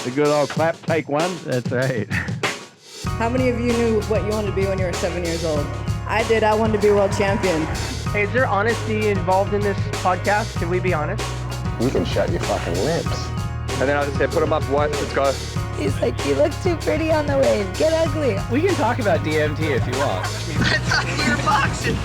The good old clap, take one. That's right. How many of you knew what you wanted to be when you were 7 years old? I did. I wanted to be world champion. Hey, is there honesty involved in this podcast? Can we be honest? You can shut your fucking lips. And then I'll just say, put them up once, let's go. He's like, you look too pretty on the wave. Get ugly. We can talk about DMT if you want. I thought we were boxing.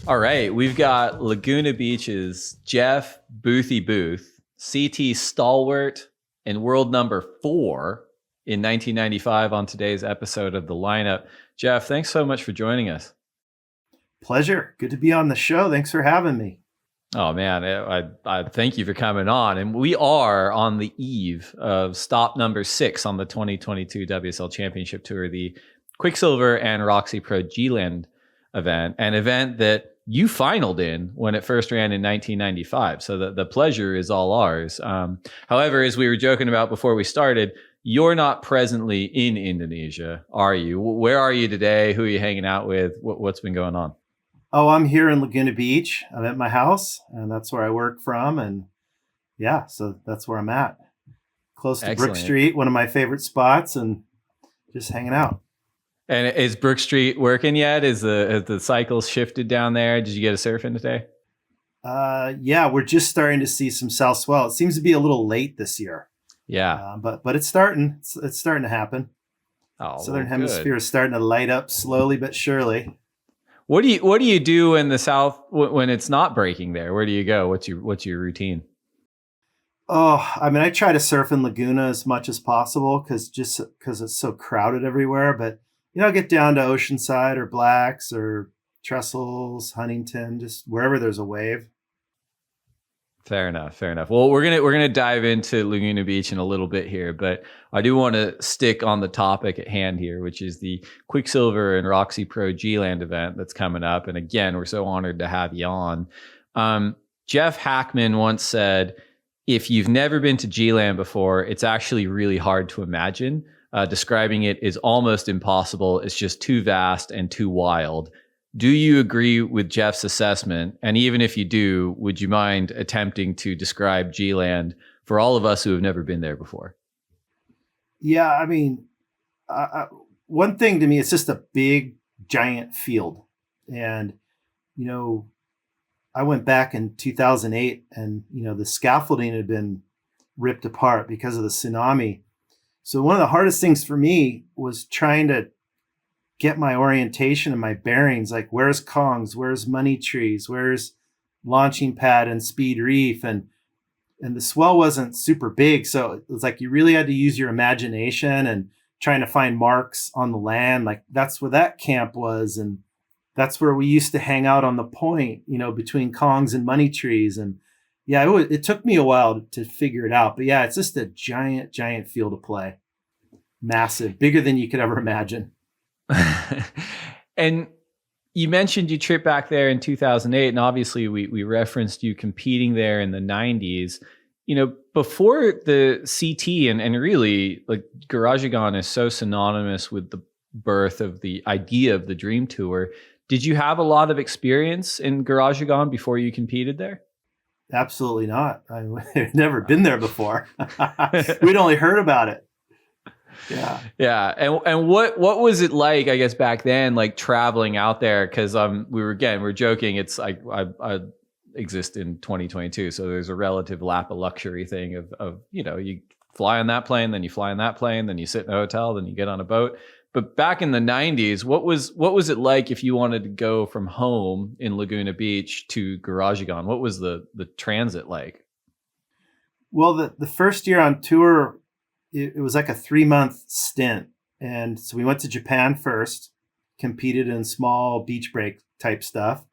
All right, we've got Laguna Beach's Jeff Boothy Booth, CT stalwart and world number 4 in 1995 on today's episode of The Lineup. Jeff, thanks so much for joining us. Pleasure. Good to be on the show. Thanks for having me. Oh, man, I thank you for coming on. And we are on the eve of stop number 6 on the 2022 WSL Championship Tour, the Quiksilver and ROXY Pro G-Land event, an event that you finaled in when it first ran in 1995. So the pleasure is all ours. However, as we were joking about before we started, you're not presently in Indonesia, are you? Where are you today? Who are you hanging out with? What's been going on? Oh, I'm here in Laguna Beach. I'm at my house, and that's where I work from. And yeah, so that's where I'm at. Close to Excellent. Brook Street, one of my favorite spots, and just hanging out. And is Brook Street working yet? Has the cycles shifted down there? Did you get a surf in today? Yeah, we're just starting to see some south swell. It seems to be a little late this year. Yeah. But it's starting. It's starting to happen. Oh, Southern well, Hemisphere good. is starting to light up slowly but surely. What do you do in the south when it's not breaking there? Where do you go? What's your routine? Oh, I mean, I try to surf in Laguna as much as possible because it's so crowded everywhere. But get down to Oceanside or Blacks or Trestles, Huntington, just wherever there's a wave. Fair enough. Well, we're gonna dive into Laguna Beach in a little bit here, but I do want to stick on the topic at hand here, which is the Quiksilver and ROXY Pro G-Land event that's coming up. And again, we're so honored to have you on. Jeff Hackman once said, "If you've never been to G-Land before, it's actually really hard to imagine. Describing it is almost impossible. It's just too vast and too wild." Do you agree with Jeff's assessment? And even if you do, would you mind attempting to describe G-Land for all of us who have never been there before? Yeah, I mean, one thing to me, it's just a big, giant field. And, I went back in 2008 and, the scaffolding had been ripped apart because of the tsunami. So one of the hardest things for me was trying to get my orientation and my bearings, like where's Kongs, where's Money Trees, where's Launching Pad and Speed Reef, and the swell wasn't super big, so it was like you really had to use your imagination and trying to find marks on the land. Like that's where that camp was, and that's where we used to hang out on the point, between Kongs and Money Trees. And yeah, it took me a while to figure it out, but yeah, it's just a giant field of play, massive, bigger than you could ever imagine. And you mentioned you tripped back there in 2008, and obviously we referenced you competing there in the 90s. Before the CT and really like Garagegon is so synonymous with the birth of the idea of the Dream Tour. Did you have a lot of experience in Garagegon before you competed there? Absolutely not. I've never been there before. We'd only heard about it. Yeah. And what was it like, I guess, back then, like traveling out there? Because we're joking. It's like I exist in 2022, so there's a relative lap of luxury thing of you fly on that plane, then you fly on that plane, then you sit in a hotel, then you get on a boat. But back in the 90s, what was it like if you wanted to go from home in Laguna Beach to Garagegon? What was the transit like? Well, the first year on tour, it was like a 3-month stint. And so we went to Japan first, competed in small beach break type stuff.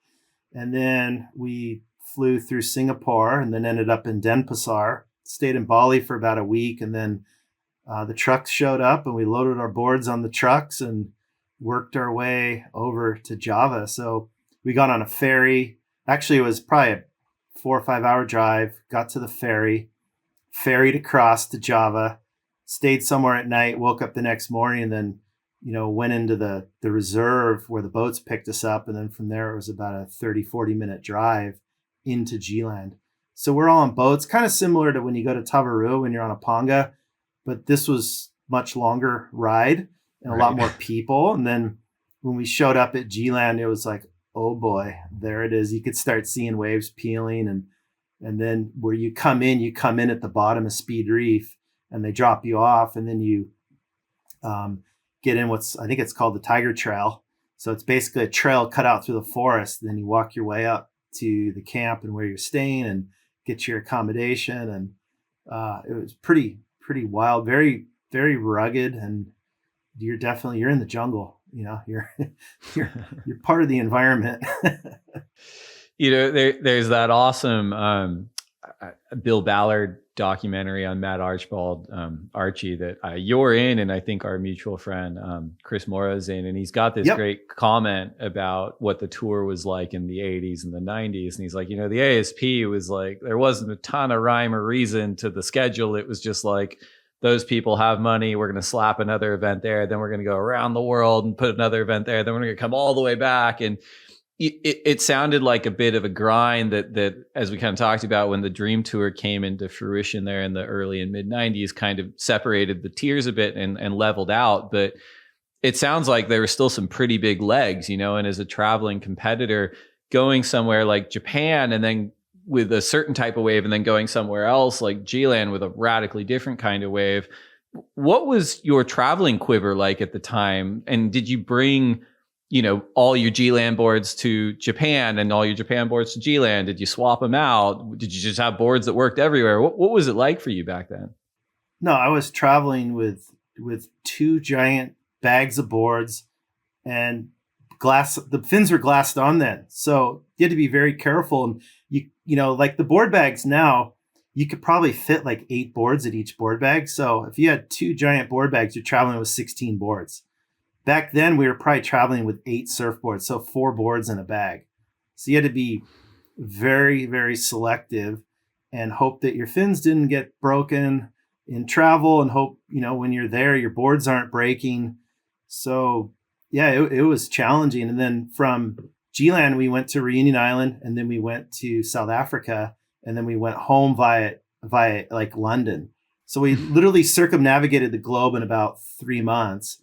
And then we flew through Singapore and then ended up in Denpasar, stayed in Bali for about a week. And then the trucks showed up and we loaded our boards on the trucks and worked our way over to Java. So we got on a ferry. Actually, it was probably a 4 or 5 hour drive, got to the ferried across to Java, stayed somewhere at night, woke up the next morning, and then, went into the reserve where the boats picked us up. And then from there, it was about a 30, 40 minute drive. into G-Land. So we're all on boats, kind of similar to when you go to Tavarua when you're on a panga, but this was much longer ride and a lot more people. And then when we showed up at G-Land, it was like, oh boy, there it is. You could start seeing waves peeling, and then where you come in at the bottom of Speed Reef, and they drop you off, and then you get in I think it's called the Tiger Trail. So it's basically a trail cut out through the forest. Then you walk your way up to the camp and where you're staying and get your accommodation. And it was pretty wild, very, very rugged. And you're in the jungle, you're part of the environment. There's that awesome Bill Ballard documentary on Matt Archibald, Archie, that you're in, and I think our mutual friend Chris Mora's in, and he's got this great comment about what the tour was like in the 80s and the 90s, and he's like, the ASP was like, there wasn't a ton of rhyme or reason to the schedule. It was just like, those people have money, we're going to slap another event there, then we're going to go around the world and put another event there, then we're going to come all the way back. And it sounded like a bit of a grind that, as we kind of talked about, when the Dream Tour came into fruition there in the early and mid 90s, kind of separated the tiers a bit and leveled out. But it sounds like there were still some pretty big legs, and as a traveling competitor, going somewhere like Japan and then with a certain type of wave and then going somewhere else like G-Land with a radically different kind of wave. What was your traveling quiver like at the time? And did you bring, all your G-Land boards to Japan and all your Japan boards to G-Land? Did you swap them out? Did you just have boards that worked everywhere? What was it like for you back then? No, I was traveling with 2 giant bags of boards, and the fins were glassed on then. So you had to be very careful. And like the board bags now, you could probably fit like 8 boards at each board bag. So if you had 2 giant board bags, you're traveling with 16 boards. Back then, we were probably traveling with 8 surfboards, so 4 boards in a bag. So you had to be very, very selective and hope that your fins didn't get broken in travel, and hope, when you're there, your boards aren't breaking. So yeah, it was challenging. And then from G-Land, we went to Reunion Island, and then we went to South Africa, and then we went home via like London. So we literally circumnavigated the globe in about 3 months.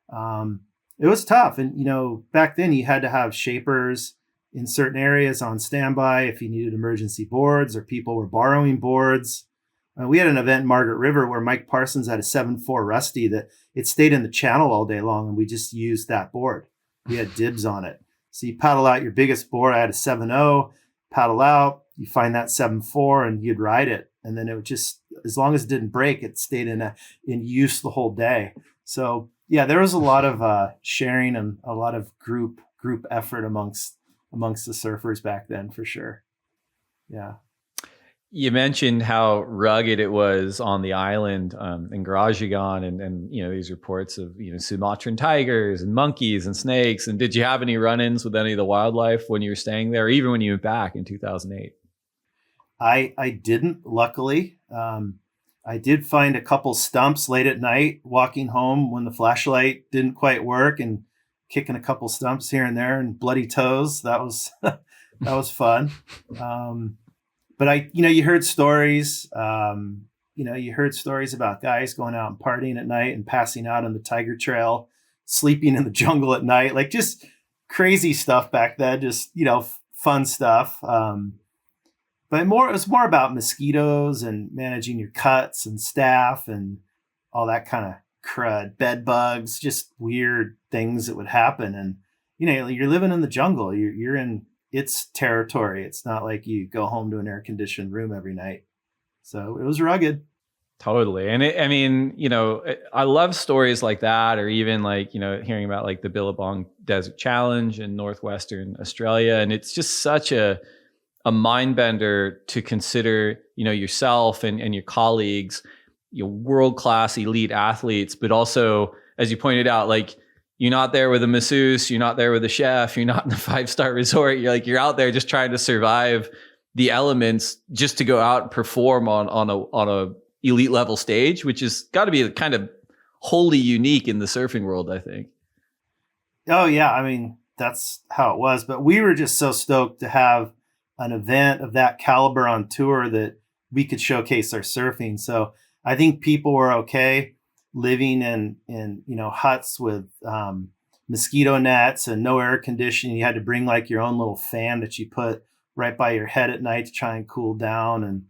It was tough. And, back then you had to have shapers in certain areas on standby if you needed emergency boards or people were borrowing boards. We had an event in Margaret River where Mike Parsons had a 7.4 Rusty that it stayed in the channel all day long, and we just used that board. We had dibs on it. So you paddle out your biggest board. I had a 7.0, paddle out, you find that 7.4 and you'd ride it. And then it would just, as long as it didn't break, it stayed in use the whole day. So yeah, there was a lot of sharing and a lot of group effort amongst the surfers back then, for sure. Yeah. You mentioned how rugged it was on the island in Grajigan, and these reports of Sumatran tigers and monkeys and snakes. And did you have any run-ins with any of the wildlife when you were staying there, or even when you went back in 2008? I didn't, luckily. I did find a couple stumps late at night walking home when the flashlight didn't quite work, and kicking a couple stumps here and there and bloody toes. That was that was fun. But you heard stories. You heard stories about guys going out and partying at night and passing out on the Tiger Trail, sleeping in the jungle at night, like just crazy stuff back then. Just fun stuff. But it was more about mosquitoes and managing your cuts and staff and all that kind of crud, bed bugs, just weird things that would happen. And you're living in the jungle. You're in its territory. It's not like you go home to an air-conditioned room every night. So it was rugged. Totally. And I love stories like that, or even like, hearing about like the Billabong Desert Challenge in Northwestern Australia. And it's just such a mind bender to consider, yourself and your colleagues, world-class elite athletes, but also, as you pointed out, like, you're not there with a masseuse, you're not there with a chef, you're not in a 5-star resort. You're out there just trying to survive the elements just to go out and perform on a elite level stage, which has got to be kind of wholly unique in the surfing world, I think. Oh yeah. I mean, that's how it was, but we were just so stoked to have an event of that caliber on tour that we could showcase our surfing. So I think people were okay living in huts with mosquito nets and no air conditioning. You had to bring like your own little fan that you put right by your head at night to try and cool down. And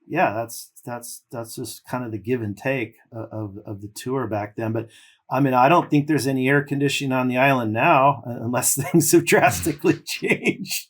yeah, that's just kind of the give and take of the tour back then. But I mean, I don't think there's any air conditioning on the island now, unless things have drastically changed.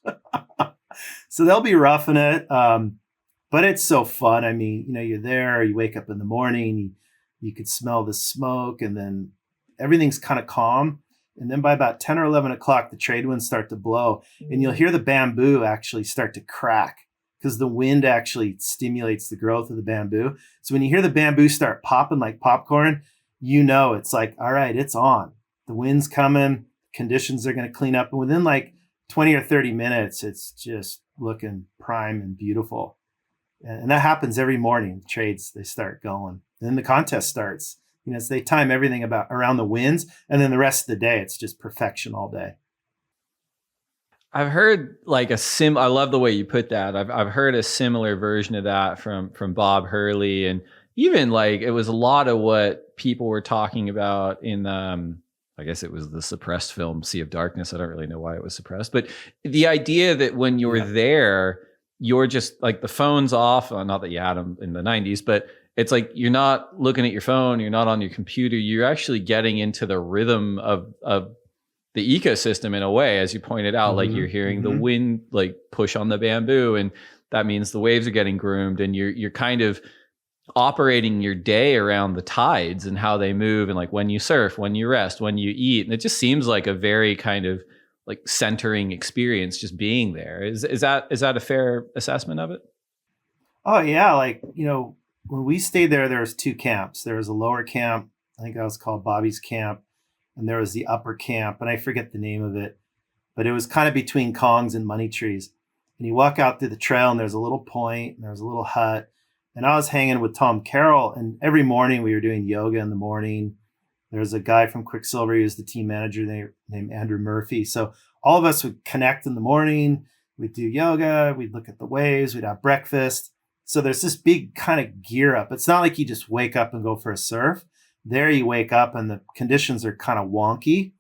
So they'll be roughing it. But it's so fun. I mean, you're there, you wake up in the morning, you could smell the smoke, and then everything's kind of calm. And then by about 10 or 11 o'clock, the trade winds start to blow, and you'll hear the bamboo actually start to crack because the wind actually stimulates the growth of the bamboo. So when you hear the bamboo start popping like popcorn, it's like, all right, it's on. The wind's coming, conditions are going to clean up. And within like 20 or 30 minutes, it's just looking prime and beautiful. And that happens every morning. Trades, they start going. And then the contest starts. So they time everything around the winds. And then the rest of the day, it's just perfection all day. I've heard like I love the way you put that. I've heard a similar version of that from Bob Hurley. And even like it was a lot of what people were talking about in I guess it was the suppressed film Sea of Darkness. I don't really know why it was suppressed, but the idea that when you're there, you're just like the phone's off. Not that you had them in the 90s, but it's like you're not looking at your phone, you're not on your computer, you're actually getting into the rhythm of the ecosystem in a way, as you pointed out. Like you're hearing the wind like push on the bamboo, and that means the waves are getting groomed, and you're kind of operating your day around the tides and how they move, and like when you surf, when you rest, when you eat. And it just seems like a very kind of like centering experience just being there. Is that a fair assessment of it? Oh yeah. Like, when we stayed there was two camps. There was a lower camp. I think that was called Bobby's Camp. And there was the upper camp, and I forget the name of it, but it was kind of between Kongs and Money Trees. And you walk out through the trail and there's a little point and there's a little hut. And I was hanging with Tom Carroll, and every morning we were doing yoga in the morning. There's a guy from Quiksilver who was the team manager named Andrew Murphy. So all of us would connect in the morning. We'd do yoga. We'd look at the waves. We'd have breakfast. So there's this big kind of gear up. It's not like you just wake up and go for a surf. There you wake up and the conditions are kind of wonky,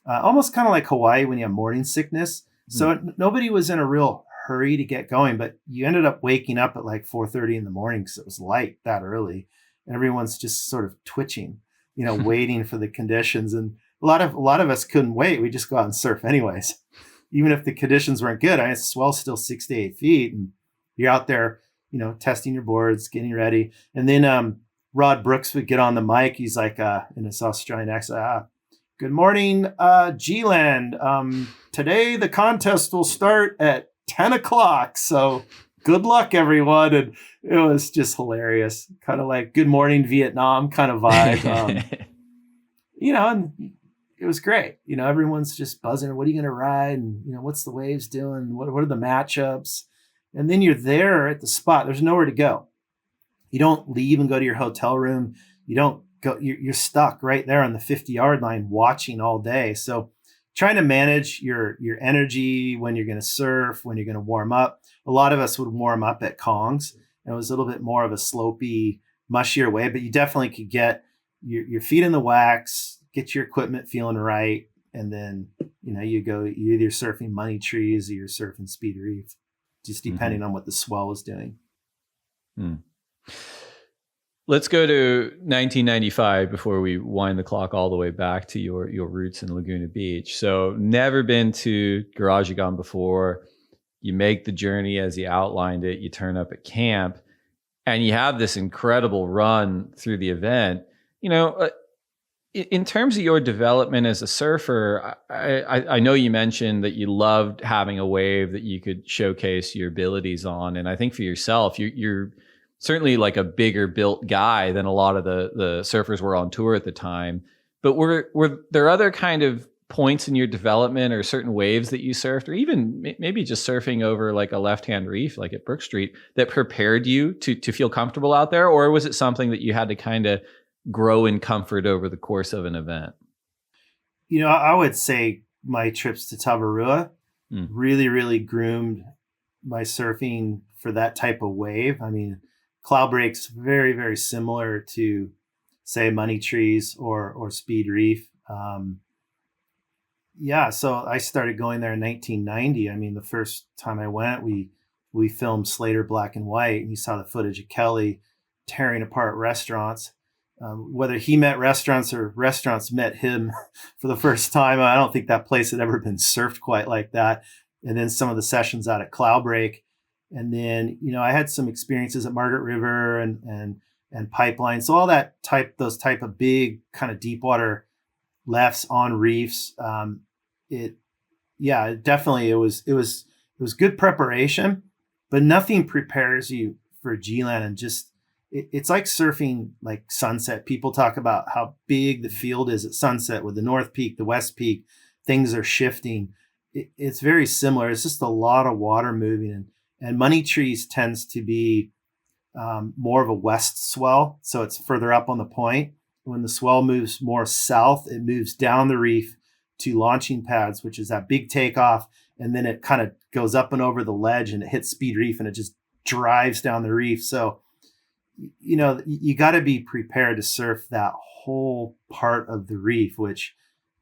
almost kind of like Hawaii when you have morning sickness. So nobody was in a real hurry to get going, but you ended up waking up at like 4:30 in the morning because it was light that early. And everyone's just sort of twitching, waiting for the conditions. And a lot of us couldn't wait. We just go out and surf anyways. Even if the conditions weren't good, the swell's still 6 to 8 feet, and you're out there, testing your boards, getting ready. And then Rod Brooks would get on the mic. He's like in his Australian accent, good morning, G-Land. Today the contest will start at 10 o'clock. So good luck, everyone. And it was just hilarious. Kind of like good morning, Vietnam kind of vibe. And it was great. Everyone's just buzzing. What are you going to ride? And, what's the waves doing? What are the matchups? And then you're there at the spot. There's nowhere to go. You don't leave and go to your hotel room. You don't go. You're stuck right there on the 50-yard line watching all day. So trying to manage your energy when you're going to surf, when you're going to warm up. A lot of us would warm up at Kongs. And it was a little bit more of a slopey, mushier way, but you definitely could get your feet in the wax, get your equipment feeling right. And then, you're either surfing Money Trees or you're surfing Speed Reef, just depending on what the swell is doing. Let's go to 1995 before we wind the clock all the way back to your roots in Laguna Beach. So never been to Garageagon before. You make the journey as you outlined it. You turn up at camp and you have this incredible run through the event. In terms of your development as a surfer, I know you mentioned that you loved having a wave that you could showcase your abilities on. And I think for yourself, you're certainly like a bigger built guy than a lot of the surfers were on tour at the time. But were there other kind of points in your development or certain waves that you surfed, or even maybe just surfing over like a left-hand reef, like at Brook Street, that prepared you to feel comfortable out there? Or was it something that you had to kind of grow in comfort over the course of an event? I would say my trips to Tavarua really, really groomed my surfing for that type of wave. I mean, cloud break's very, very similar to, say, Money Trees or Speed Reef. Yeah, so I started going there in 1990. I mean, the first time I went, we filmed Slater Black and White, and you saw the footage of Kelly tearing apart restaurants. Whether he met restaurants or restaurants met him for the first time, I don't think that place had ever been surfed quite like that. And then some of the sessions out at Cloudbreak. And then, I had some experiences at Margaret River and Pipeline. So all those type of big kind of deep water lefts on reefs. It was good preparation, but nothing prepares you for G-Land. And just, it's like surfing like Sunset. People talk about how big the field is at Sunset with the North Peak, the West Peak, things are shifting. It's very similar. It's just a lot of water moving, and Money Trees tends to be more of a west swell. So it's further up on the point. When the swell moves more south, it moves down the reef to launching pads, which is that big takeoff. And then it kind of goes up and over the ledge and it hits Speed Reef and it just drives down the reef. So, you got to be prepared to surf that whole part of the reef, which,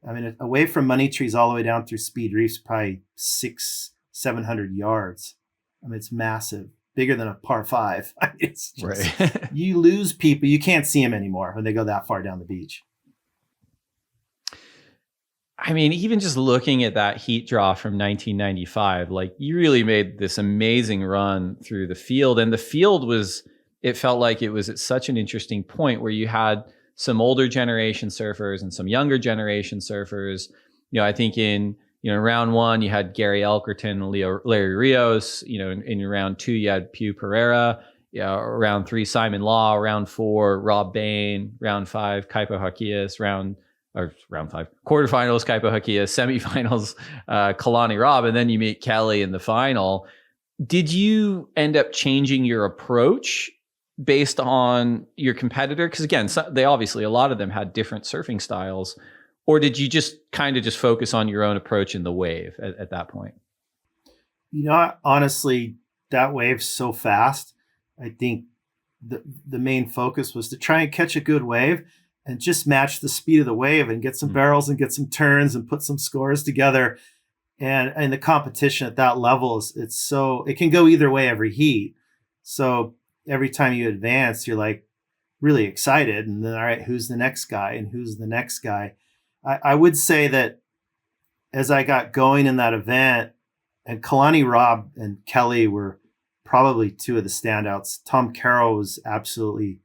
I mean, away from Money Trees all the way down through Speed Reef's probably 600-700 yards. I mean, it's massive, bigger than a par 5. I mean, it's just, right. You lose people. You can't see them anymore when they go that far down the beach. I mean, even just looking at that heat draw from 1995, like, you really made this amazing run through the field. And the field it felt like it was at such an interesting point where you had some older generation surfers and some younger generation surfers. I think in round 1, you had Gary Elkerton and Larry Rios. In round 2, you had Pew Pereira. Round 3, Simon Law. Round 4, Rob Bain. Round 5, Kaipo Hakias. Round 5, quarterfinals, Kaipo Hakias. Semifinals, Kalani Rob. And then you meet Kelly in the final. Did you end up changing your approach based on your competitor? Because again, they obviously, a lot of them had different surfing styles. Or did you just kind of just focus on your own approach in the wave at that point? Honestly, that wave's so fast. I think the main focus was to try and catch a good wave and just match the speed of the wave and get some barrels and get some turns and put some scores together. And the competition at that level it can go either way every heat. So every time you advance, you're like really excited. And then, all right, who's the next guy and who's the next guy? I would say that as I got going in that event, and Kalani, Rob, and Kelly were probably two of the standouts. Tom Carroll was absolutely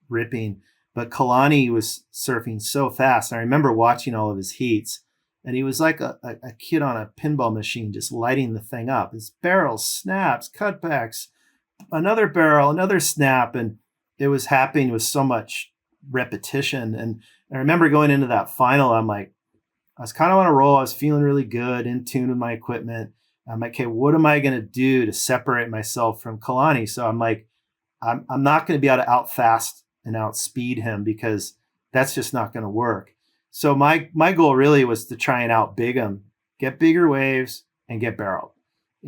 ripping, but Kalani was surfing so fast. I remember watching all of his heats, and he was like a kid on a pinball machine, just lighting the thing up. His barrels, snaps, cutbacks, another barrel, another snap, and it was happening with so much repetition. And I remember going into that final, I was kind of on a roll. I was feeling really good, in tune with my equipment. I'm like, okay, what am I going to do to separate myself from Kalani? So I'm like, I'm not going to be able to outfast and outspeed him, because that's just not going to work. So my goal really was to try and outbig him, get bigger waves, and get barreled.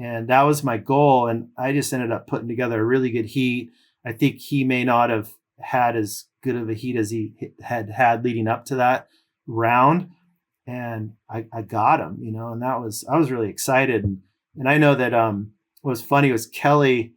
And that was my goal. And I just ended up putting together a really good heat. I think he may not have had as good of a heat as he had leading up to that round. And I got him, and I was really excited. And I know that what was funny was Kelly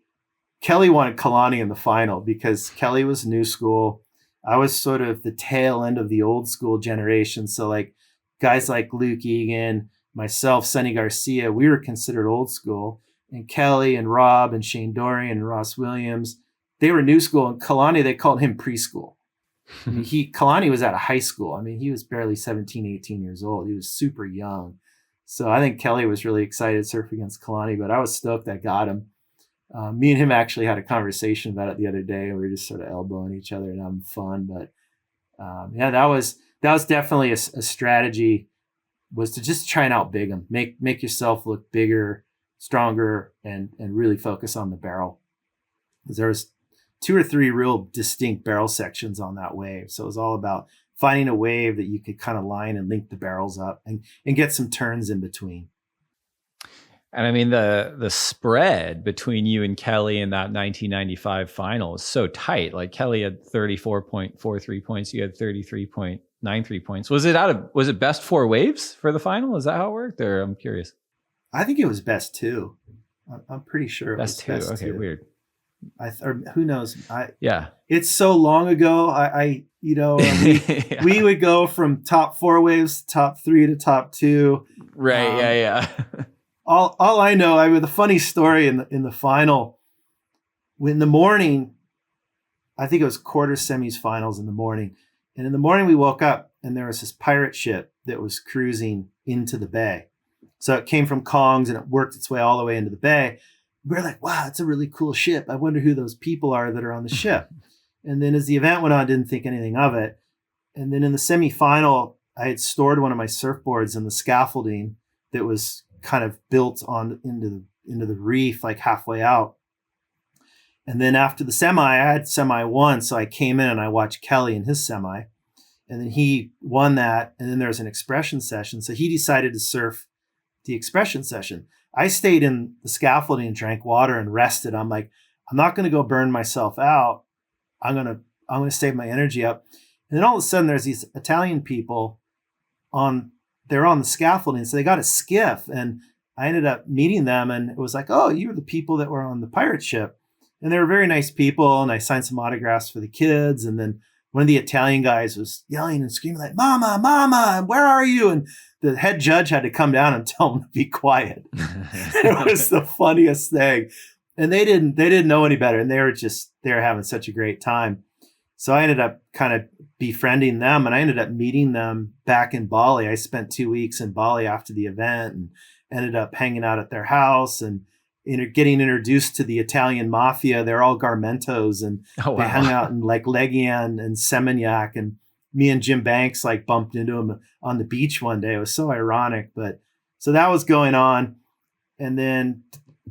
wanted Kalani in the final, because Kelly was new school. I was sort of the tail end of the old school generation. So like guys like Luke Egan, myself, Sonny Garcia, we were considered old school. And Kelly and Rob and Shane Dorian and Ross Williams, they were new school. And Kalani, they called him preschool. I mean, Kalani was out of high school. I mean, he was barely 17, 18 years old. He was super young. So I think Kelly was really excited to surf against Kalani, but I was stoked I got him. Me and him actually had a conversation about it the other day, and we were just sort of elbowing each other and having fun. But that was definitely a strategy, was to just try and outbig him, make yourself look bigger, stronger, and really focus on the barrel. Because there was 2 or 3 real distinct barrel sections on that wave. So it was all about finding a wave that you could kind of line and link the barrels up and get some turns in between. And I mean, the spread between you and Kelly in that 1995 final is so tight. Like Kelly had 34.43 points, you had 33.93 points. Was it best 4 waves for the final? Is that how it worked? Or I'm curious. I think it was best 2. I'm pretty sure it Best was 2. best Okay, 2. weird. Or who knows? Yeah. It's so long ago. We would go from top 4 waves, to top 3 to top 2. Right. Yeah. All I know, I have a funny story in the final. In the morning, I think it was quarter semis finals in the morning. And in the morning we woke up and there was this pirate ship that was cruising into the bay. So it came from Kong's and it worked its way all the way into the bay. We're like, wow, it's a really cool ship. I wonder who those people are that are on the ship. And then as the event went on, I didn't think anything of it. And then in the semifinal, I had stored one of my surfboards in the scaffolding that was kind of built on into the reef, like halfway out. And then after the semi, I had semi 1. So I came in and I watched Kelly in his semi. And then he won that. And then there was an expression session. So he decided to surf the expression session. I stayed in the scaffolding and drank water and rested. I'm like, I'm not going to go burn myself out. I'm going to save my energy up. And then all of a sudden there's these Italian people they're on the scaffolding. So they got a skiff and I ended up meeting them and it was like, oh, you were the people that were on the pirate ship. And they were very nice people. And I signed some autographs for the kids. And then one of the Italian guys was yelling and screaming like, Mama, Mama, where are you? And the head judge had to come down and tell him to be quiet. It was the funniest thing. And they didn't know any better. And they were having such a great time. So I ended up kind of befriending them and I ended up meeting them back in Bali. I spent 2 weeks in Bali after the event and ended up hanging out at their house and getting introduced to the Italian mafia. They're all Garmentos and They hung out in like Legian and Seminyak, and me and Jim Banks like bumped into them on the beach one day. It was so ironic, but so that was going on. And then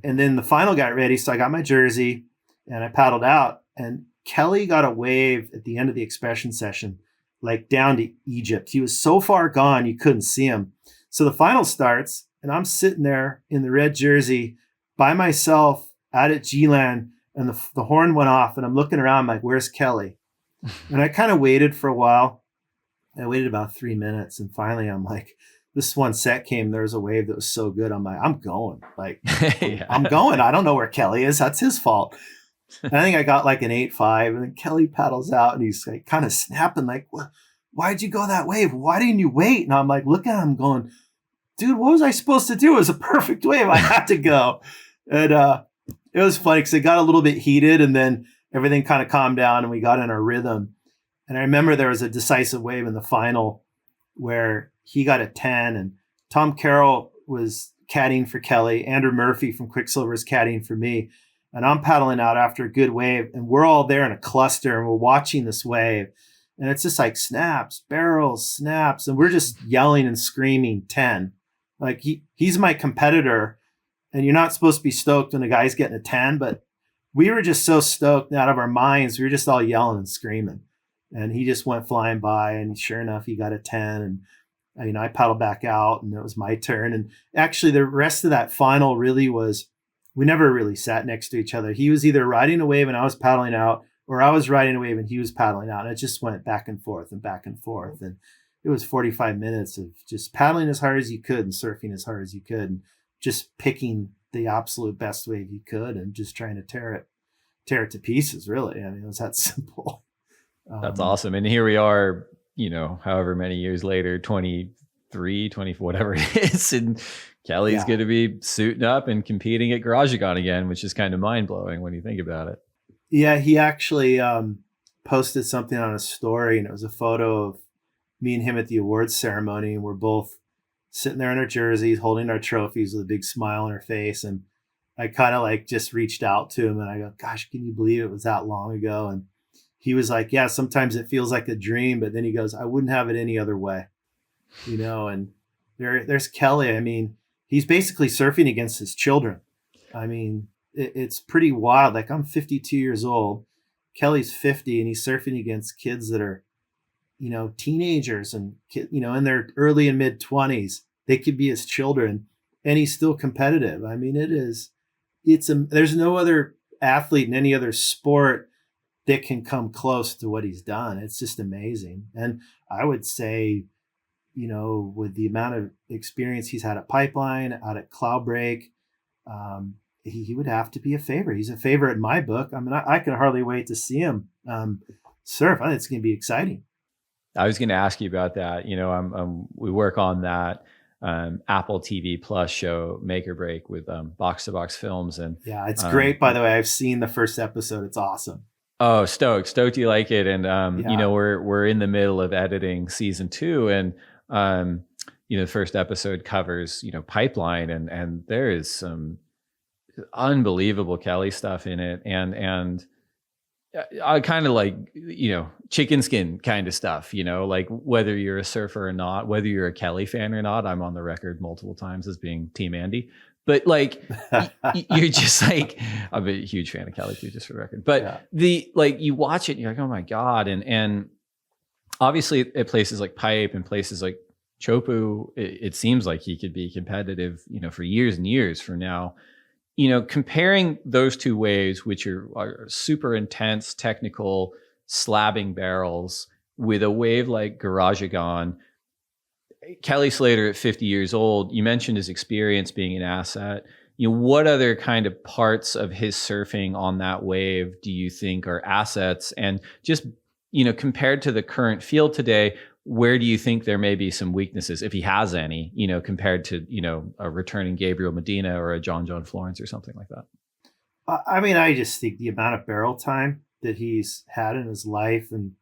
the final got ready. So I got my jersey and I paddled out and Kelly got a wave at the end of the expression session, like down to Egypt. He was so far gone, you couldn't see him. So the final starts and I'm sitting there in the red jersey by myself out at G-Land and the horn went off and I'm looking around I'm like, where's Kelly? And I kind of waited for a while. I waited about 3 minutes and finally I'm like, this one set came, there was a wave that was so good. I'm like, I'm going. Like, yeah. I'm going. I don't know where Kelly is. That's his fault. And I think I got like an 8.5 and then Kelly paddles out and he's like kind of snapping like, why'd you go that wave? Why didn't you wait? And I'm like, look at him going, dude, what was I supposed to do? It was a perfect wave. I had to go. And it was funny because it got a little bit heated and then everything kind of calmed down and we got in our rhythm. And I remember there was a decisive wave in the final where he got a 10 and Tom Carroll was caddying for Kelly. Andrew Murphy from Quiksilver is caddying for me. And I'm paddling out after a good wave and we're all there in a cluster and we're watching this wave. And it's just like snaps, barrels, snaps. And we're just yelling and screaming 10. Like he's my competitor and you're not supposed to be stoked when a guy's getting a 10, but we were just so stoked out of our minds. We were just all yelling and screaming and he just went flying by and sure enough, he got a 10 and I paddled back out and it was my turn. And actually the rest of that final really was, we never really sat next to each other. He was either riding a wave and I was paddling out or I was riding a wave and he was paddling out. And it just went back and forth and back and forth. And it was 45 minutes of just paddling as hard as you could and surfing as hard as you could and just picking the absolute best wave you could and just trying to tear it to pieces, really. I mean, it was that simple. That's awesome. And here we are, however many years later, 23, 24, whatever it is. And Kelly's going to be suiting up and competing at GarageCon again, which is kind of mind blowing when you think about it. Yeah, he actually posted something on a story and it was a photo of me and him at the awards ceremony. And we're both sitting there in our jerseys, holding our trophies with a big smile on our face. And I kind of like just reached out to him and I go, gosh, can you believe it was that long ago? And he was like, yeah, sometimes it feels like a dream. But then he goes, I wouldn't have it any other way, and there's Kelly. I mean, he's basically surfing against his children. I mean, it's pretty wild. Like I'm 52 years old. Kelly's 50 and he's surfing against kids that are, teenagers and, in their early and mid 20s. They could be his children. and he's still competitive. I mean, there's no other athlete in any other sport that can come close to what he's done. It's just amazing. And I would say, with the amount of experience he's had at Pipeline, out at Cloudbreak, he would have to be a favorite. He's a favorite in my book. I mean, I can hardly wait to see him surf. I think it's going to be exciting. I was going to ask you about that. We work on that Apple TV Plus show Make or Break with Box to Box Films, and yeah, it's great. By the way, I've seen the first episode. It's awesome. Oh, stoked you like it. And we're in the middle of editing season 2, and the first episode covers Pipeline, and there is some unbelievable Kelly stuff in it, and I kind of like chicken skin kind of stuff, like whether you're a surfer or not, whether you're a Kelly fan or not. I'm on the record multiple times as being Team Andy, but like you're just like, I'm a huge fan of Kelly too, just for the record. But you watch it and you're like, oh my God. And obviously at places like Pipe and places like Chopu, it seems like he could be competitive, for years and years from now. Comparing those two waves, which are super intense, technical, slabbing barrels, with a wave like Garageagon, Kelly Slater at 50 years old, you mentioned his experience being an asset. What other kind of parts of his surfing on that wave do you think are assets? And just, compared to the current field today, where do you think there may be some weaknesses, if he has any, compared to, a returning Gabriel Medina or a John Florence or something like that? I mean, I just think the amount of barrel time that he's had in his life, and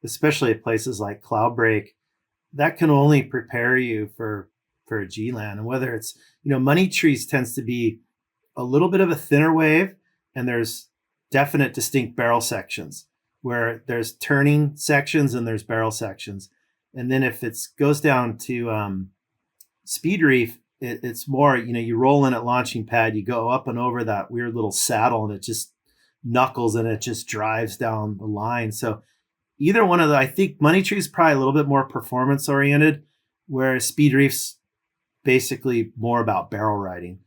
especially at places like Cloudbreak, that can only prepare you for a G-Land. And whether it's, Money Trees tends to be a little bit of a thinner wave, and there's definite distinct barrel sections where there's turning sections and there's barrel sections. And then if it goes down to Speed Reef, it's more, you roll in at launching pad, you go up and over that weird little saddle, and it just knuckles and it just drives down the line. So either one of I think Money Tree is probably a little bit more performance oriented, whereas Speed Reef's basically more about barrel riding.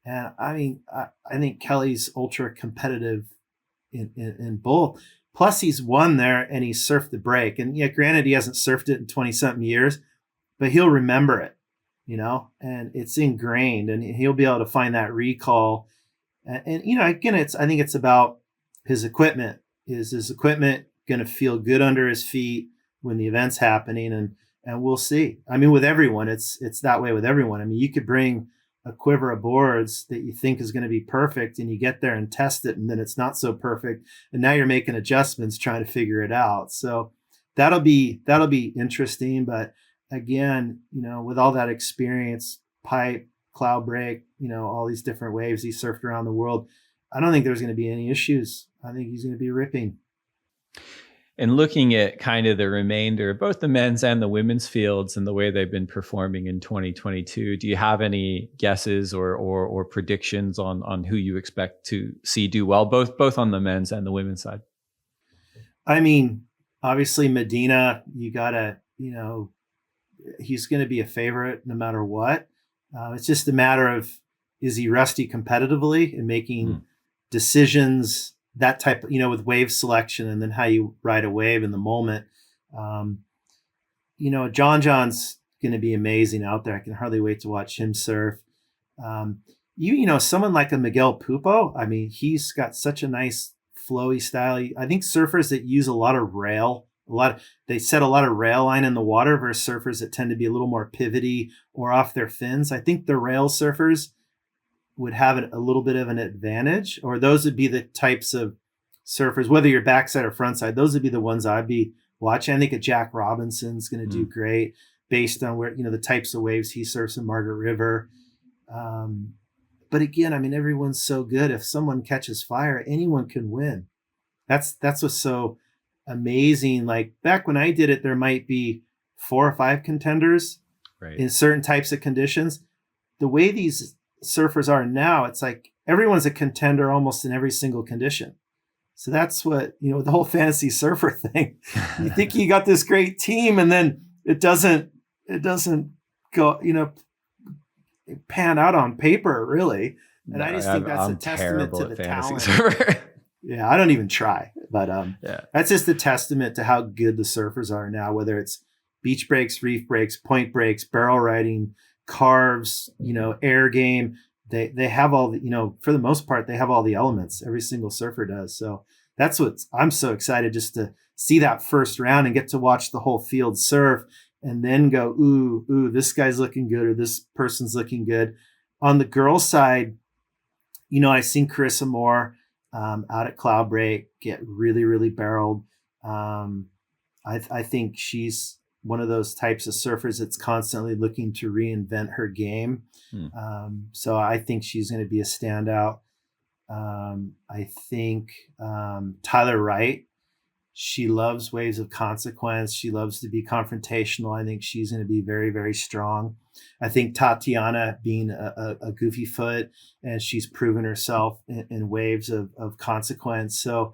And I mean, I think Kelly's ultra competitive in both. Plus, he's won there and he's surfed the break. And yeah, granted, he hasn't surfed it in 20-something years, but he'll remember it, and it's ingrained, and he'll be able to find that recall. And again, I think it's about his equipment. Is his equipment going to feel good under his feet when the event's happening? And we'll see. I mean, with everyone, it's that way with everyone. I mean, you could bring a quiver of boards that you think is going to be perfect, and you get there and test it, and then it's not so perfect, and now you're making adjustments trying to figure it out. So that'll be interesting. But again, with all that experience, Pipe, Cloudbreak, all these different waves he surfed around the world, I don't think there's going to be any issues. I think he's going to be ripping. And looking at kind of the remainder of both the men's and the women's fields and the way they've been performing in 2022, do you have any guesses or predictions on who you expect to see do well, both on the men's and the women's side? I mean, obviously Medina, you gotta, he's going to be a favorite no matter what. It's just a matter of, is he rusty competitively and making decisions, that type of, with wave selection, and then how you ride a wave in the moment. John's going to be amazing out there. I can hardly wait to watch him surf. Someone like a Miguel Pupo, I mean, he's got such a nice flowy style. I think surfers that use a lot of rail, they set a lot of rail line in the water versus surfers that tend to be a little more pivoty or off their fins. I think the rail surfers would have a little bit of an advantage, or those would be the types of surfers, whether you're backside or frontside, those would be the ones I'd be watching. I think a Jack Robinson's going to do great based on where, the types of waves he surfs in Margaret River. But again, I mean, everyone's so good. If someone catches fire, anyone can win. That's what's so amazing. Like back when I did it, there might be 4 or 5 contenders in certain types of conditions. The way these surfers are now, it's like everyone's a contender almost in every single condition. So that's what, the whole fantasy surfer thing. You think you got this great team, and then it doesn't go, pan out on paper, really. And No, I just think that's I'm a testament terrible to at the fantasy talent. surfer. Yeah, I don't even try, but Yeah. that's just a testament to how good the surfers are now, whether it's beach breaks, reef breaks, point breaks, barrel riding, carves, air game. They have all the, for the most part, they have all the elements. Every single surfer does. So that's what I'm so excited just to see that first round and get to watch the whole field surf and then go, ooh, this guy's looking good or this person's looking good. On the girls' side, I seen Carissa Moore out at Cloudbreak get really, really barreled. I think she's one of those types of surfers that's constantly looking to reinvent her game. So I think she's going to be a standout. I think Tyler Wright, she loves waves of consequence. She loves to be confrontational. I think she's going to be very, very strong. I think Tatiana being a goofy foot, and she's proven herself in waves of consequence. So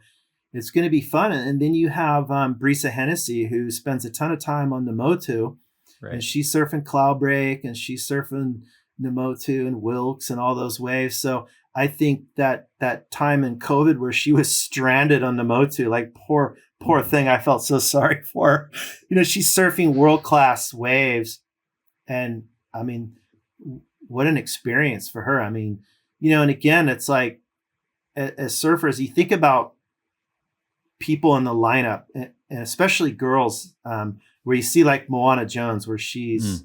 it's going to be fun. And then you have Brisa Hennessy, who spends a ton of time on Namotu, and she's surfing Cloudbreak, and she's surfing Namotu and Wilkes and all those waves. So I think that time in COVID where she was stranded on Namotu, like poor thing, I felt so sorry for her. She's surfing world-class waves. And I mean, what an experience for her. I mean, and again, it's like as surfers, you think about people in the lineup, and especially girls, where you see like Moana Jones, where she's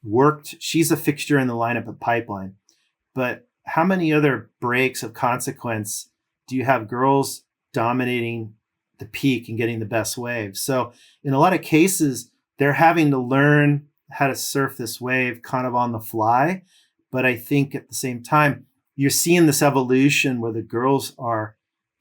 worked, she's a fixture in the lineup at Pipeline. But how many other breaks of consequence do you have girls dominating the peak and getting the best waves? So in a lot of cases, they're having to learn how to surf this wave kind of on the fly. But I think at the same time, you're seeing this evolution where the girls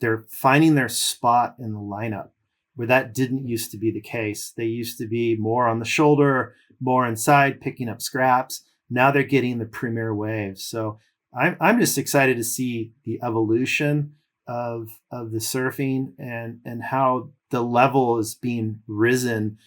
they're finding their spot in the lineup, where that didn't used to be the case. They used to be more on the shoulder, more inside, picking up scraps. Now they're getting the premier waves. So I'm just excited to see the evolution of the surfing and how the level is being risen.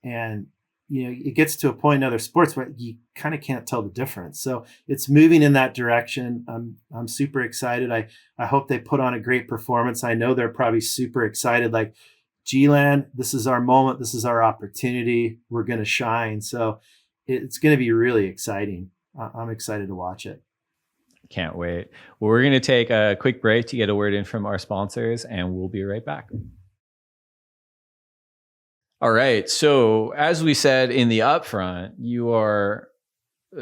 And it gets to a point in other sports where you kind of can't tell the difference. So it's moving in that direction. I'm super excited. I hope they put on a great performance. I know they're probably super excited. Like, G-Land, this is our moment. This is our opportunity. We're going to shine. So it's going to be really exciting. I'm excited to watch it. Can't wait. Well, we're going to take a quick break to get a word in from our sponsors, and we'll be right back. All right. So as we said in the upfront, you are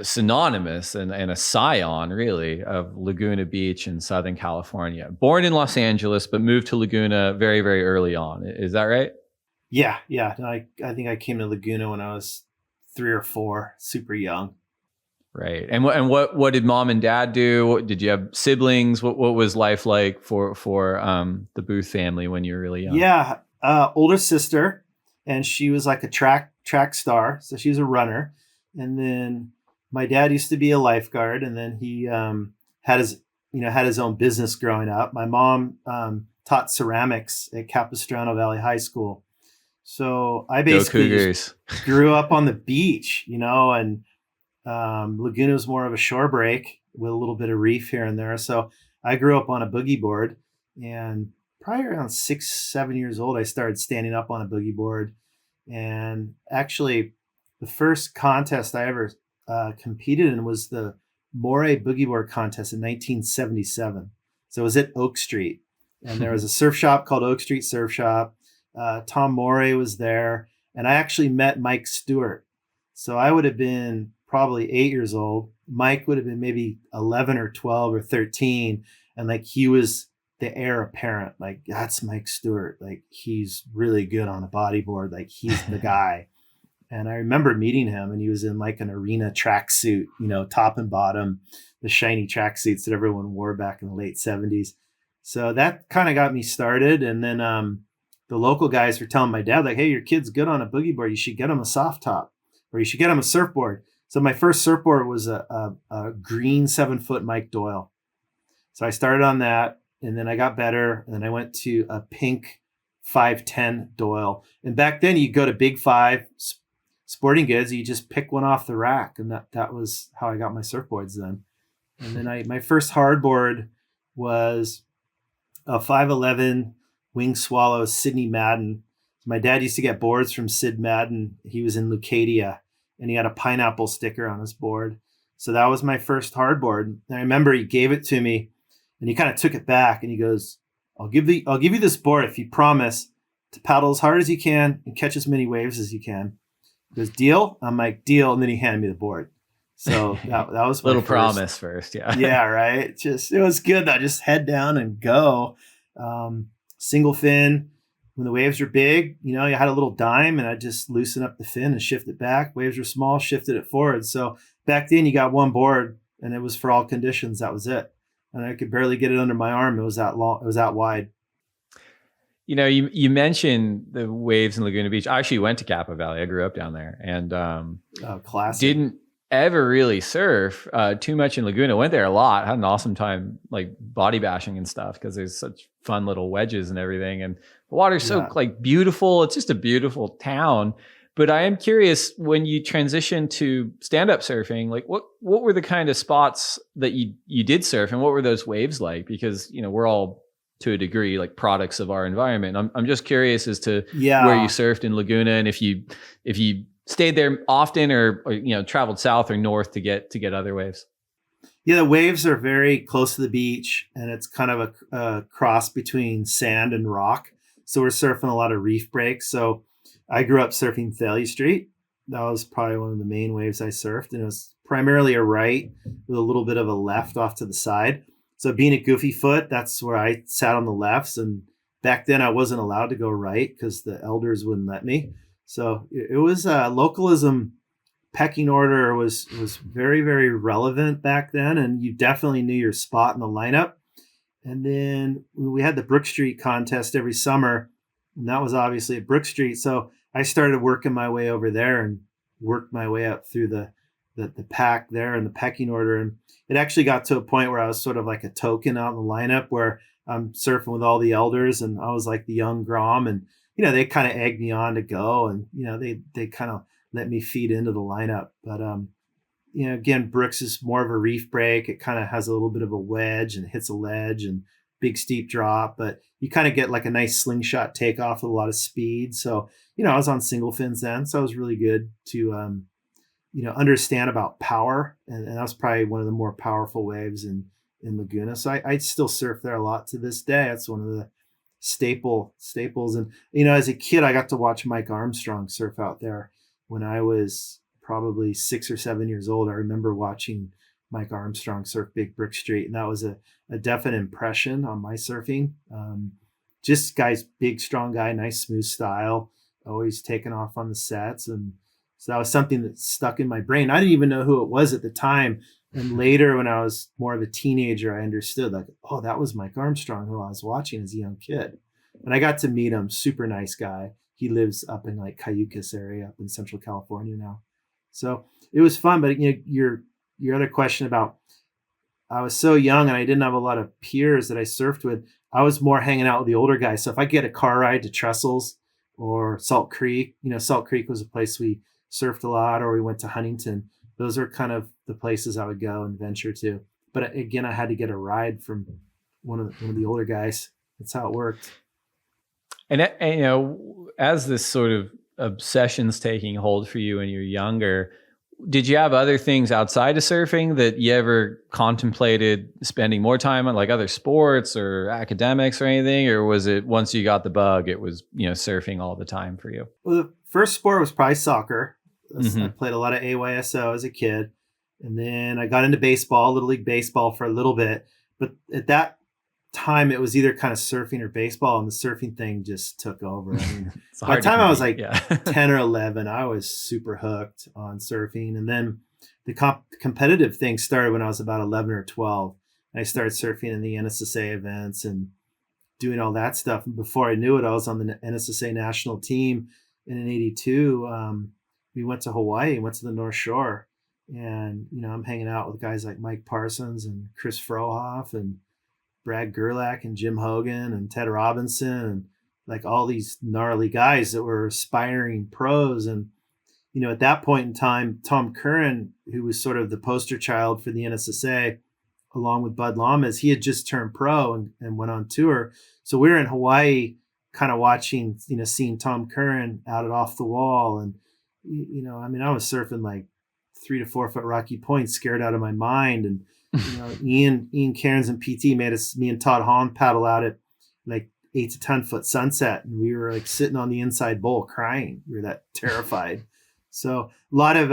synonymous and a scion, really, of Laguna Beach in Southern California. Born in Los Angeles, but moved to Laguna very, very early on. Is that right? Yeah. I think I came to Laguna when I was 3 or 4, super young. Right. And what did mom and dad do? Did you have siblings? What was life like for the Booth family when you were really young? Yeah. Older sister, and she was like a track star. So she was a runner. And then my dad used to be a lifeguard, and then he had his own business growing up. My mom taught ceramics at Capistrano Valley High School. So I basically grew up on the beach, and Laguna was more of a shore break with a little bit of reef here and there. So I grew up on a boogie board, and probably around 6-7 years old, I started standing up on a boogie board. And actually, the first contest I ever competed in was the Moray Boogie Board Contest in 1977. So it was at Oak Street, and there was a surf shop called Oak Street Surf Shop. Tom Moray was there, and I actually met Mike Stewart. So I would have been probably 8 years old. Mike would have been maybe 11 or 12 or 13, and like he was the heir apparent. Like, that's Mike Stewart. Like, he's really good on a bodyboard. Like, he's the guy. And I remember meeting him, and he was in like an arena tracksuit, top and bottom, the shiny tracksuits that everyone wore back in the late 70s. So that kind of got me started. And then the local guys were telling my dad, like, hey, your kid's good on a boogie board. You should get him a soft top, or you should get him a surfboard. So my first surfboard was a green 7-foot Mike Doyle. So I started on that, and then I got better. And then I went to a pink 510 Doyle. And back then you go to Big Five, sporting goods. You just pick one off the rack, and that was how I got my surfboards then. And then my first hardboard was a 511 Wing Swallow Sydney Madden. My dad used to get boards from Sid Madden. He was in Leucadia, and he had a pineapple sticker on his board. So that was my first hardboard. And I remember he gave it to me, and he kind of took it back, and he goes, I'll give you this board if you promise to paddle as hard as you can and catch as many waves as you can. He goes, deal? I'm like, deal. And then he handed me the board. So that was my little first promise first. Yeah. Yeah, right. It was good though. Just head down and go. Single fin. When the waves were big, you had a little dime, and I just loosen up the fin and shift it back. Waves were small, shifted it forward. So back then you got one board, and it was for all conditions. That was it. And I could barely get it under my arm. It was that long. It was that wide. You mentioned the waves in Laguna Beach. I actually went to Capa Valley. I grew up down there, and classic. Didn't ever really surf too much in Laguna. Went there a lot. Had an awesome time, like body bashing and stuff, because there's such fun little wedges and everything. And the water's so like beautiful. It's just a beautiful town. But I am curious, when you transitioned to stand-up surfing, like what were the kind of spots that you did surf, and what were those waves like? Because we're all, to a degree, like products of our environment. I'm just curious as to where you surfed in Laguna, and if you stayed there often, or traveled south or north to get other waves. Yeah, the waves are very close to the beach, and it's kind of a cross between sand and rock. So we're surfing a lot of reef breaks. So I grew up surfing Thalia Street. That was probably one of the main waves I surfed, and it was primarily a right with a little bit of a left off to the side. So being a goofy foot, that's where I sat on the lefts. And back then I wasn't allowed to go right because the elders wouldn't let me. So it was localism. Pecking order was very, very relevant back then, and you definitely knew your spot in the lineup. And then we had the Brook Street contest every summer, and that was obviously at Brook Street. So I started working my way over there and worked my way up through the pack there in the pecking order. And it actually got to a point where I was sort of like a token out in the lineup, where I'm surfing with all the elders, and I was like the young Grom, and they kind of egged me on to go, and they kind of let me feed into the lineup. But again, Brooks is more of a reef break. It kind of has a little bit of a wedge and hits a ledge and big steep drop, but you kind of get like a nice slingshot takeoff with a lot of speed. So I was on single fins then, so it was really good to understand about power, and that was probably one of the more powerful waves in Laguna. So I still surf there a lot to this day. That's one of the staples. And as a kid, I got to watch Mike Armstrong surf out there when I was probably 6 or 7 years old. I remember watching Mike Armstrong surf Big Brick Street, and that was a definite impression on my surfing. Just big, strong guy, nice, smooth style, always taking off on the sets. And so that was something that stuck in my brain. I didn't even know who it was at the time. And later, when I was more of a teenager, I understood, like, oh, that was Mike Armstrong, who I was watching as a young kid. And I got to meet him. Super nice guy. He lives up in like Cayucas area up in Central California now. So it was fun. But your other question about, I was so young and I didn't have a lot of peers that I surfed with. I was more hanging out with the older guys. So if I get a car ride to Trestles or Salt Creek, Salt Creek was a place we surfed a lot, or we went to Huntington. Those are kind of the places I would go and venture to. But again, I had to get a ride from one of the older guys. That's how it worked. And as this sort of obsession's taking hold for you when you're younger, did you have other things outside of surfing that you ever contemplated spending more time on, like other sports or academics or anything? Or was it, once you got the bug, it was, surfing all the time for you? Well, the first sport was probably soccer. I played a lot of AYSO as a kid. And then I got into baseball, Little League Baseball, for a little bit. But at that time, it was either kind of surfing or baseball, and the surfing thing just took over. I mean, by the time I was like 10 or 11, I was super hooked on surfing. And then the competitive thing started when I was about 11 or 12. I started surfing in the NSSA events and doing all that stuff. And before I knew it, I was on the NSSA national team. And in '82, we went to Hawaii, went to the North Shore. And, I'm hanging out with guys like Mike Parsons and Chris Frohoff and Brad Gerlach and Jim Hogan and Ted Robinson, and like all these gnarly guys that were aspiring pros. And, at that point in time, Tom Curren, who was sort of the poster child for the NSSA, along with Bud Lamas, he had just turned pro and went on tour. So we were in Hawaii kind of watching, seeing Tom Curren out at Off the Wall. And, I was surfing like 3 to 4 foot rocky points, scared out of my mind. And, Ian Cairns and PT me and Todd Holland paddle out at like 8 to 10 foot sunset. And we were like sitting on the inside bowl crying. We were that terrified. So a lot of,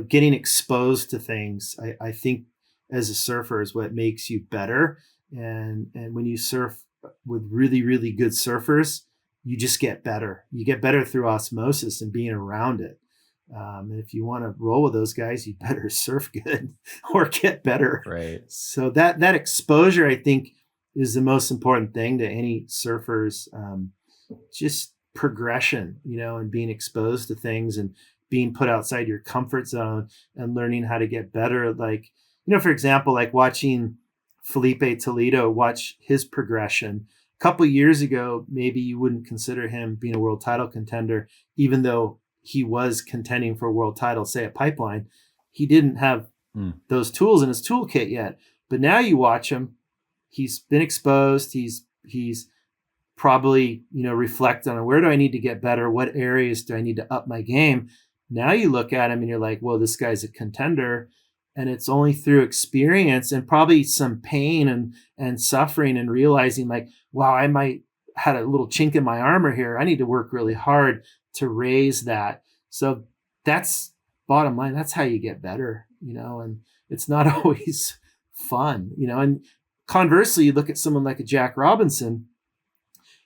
getting exposed to things, I think as a surfer is what makes you better. And when you surf with really, really good surfers, you just get better. You get better through osmosis and being around it. And if you want to roll with those guys, you better surf good or get better. Right. So that exposure, I think, is the most important thing to any surfers. Just progression, and being exposed to things and being put outside your comfort zone and learning how to get better. Like, for example, like watching Felipe Toledo, watch his progression. A couple years ago, maybe you wouldn't consider him being a world title contender, even though he was contending for a world title, say at Pipeline. He didn't have those tools in his toolkit yet. But now you watch him, he's been exposed. He's probably, reflect on where do I need to get better? What areas do I need to up my game? Now you look at him and you're like, well, this guy's a contender. And it's only through experience and probably some pain and suffering and realizing like, wow, I might had a little chink in my armor here. I need to work really hard to raise that. So that's bottom line. That's how you get better, and it's not always fun, and conversely, you look at someone like a Jack Robinson,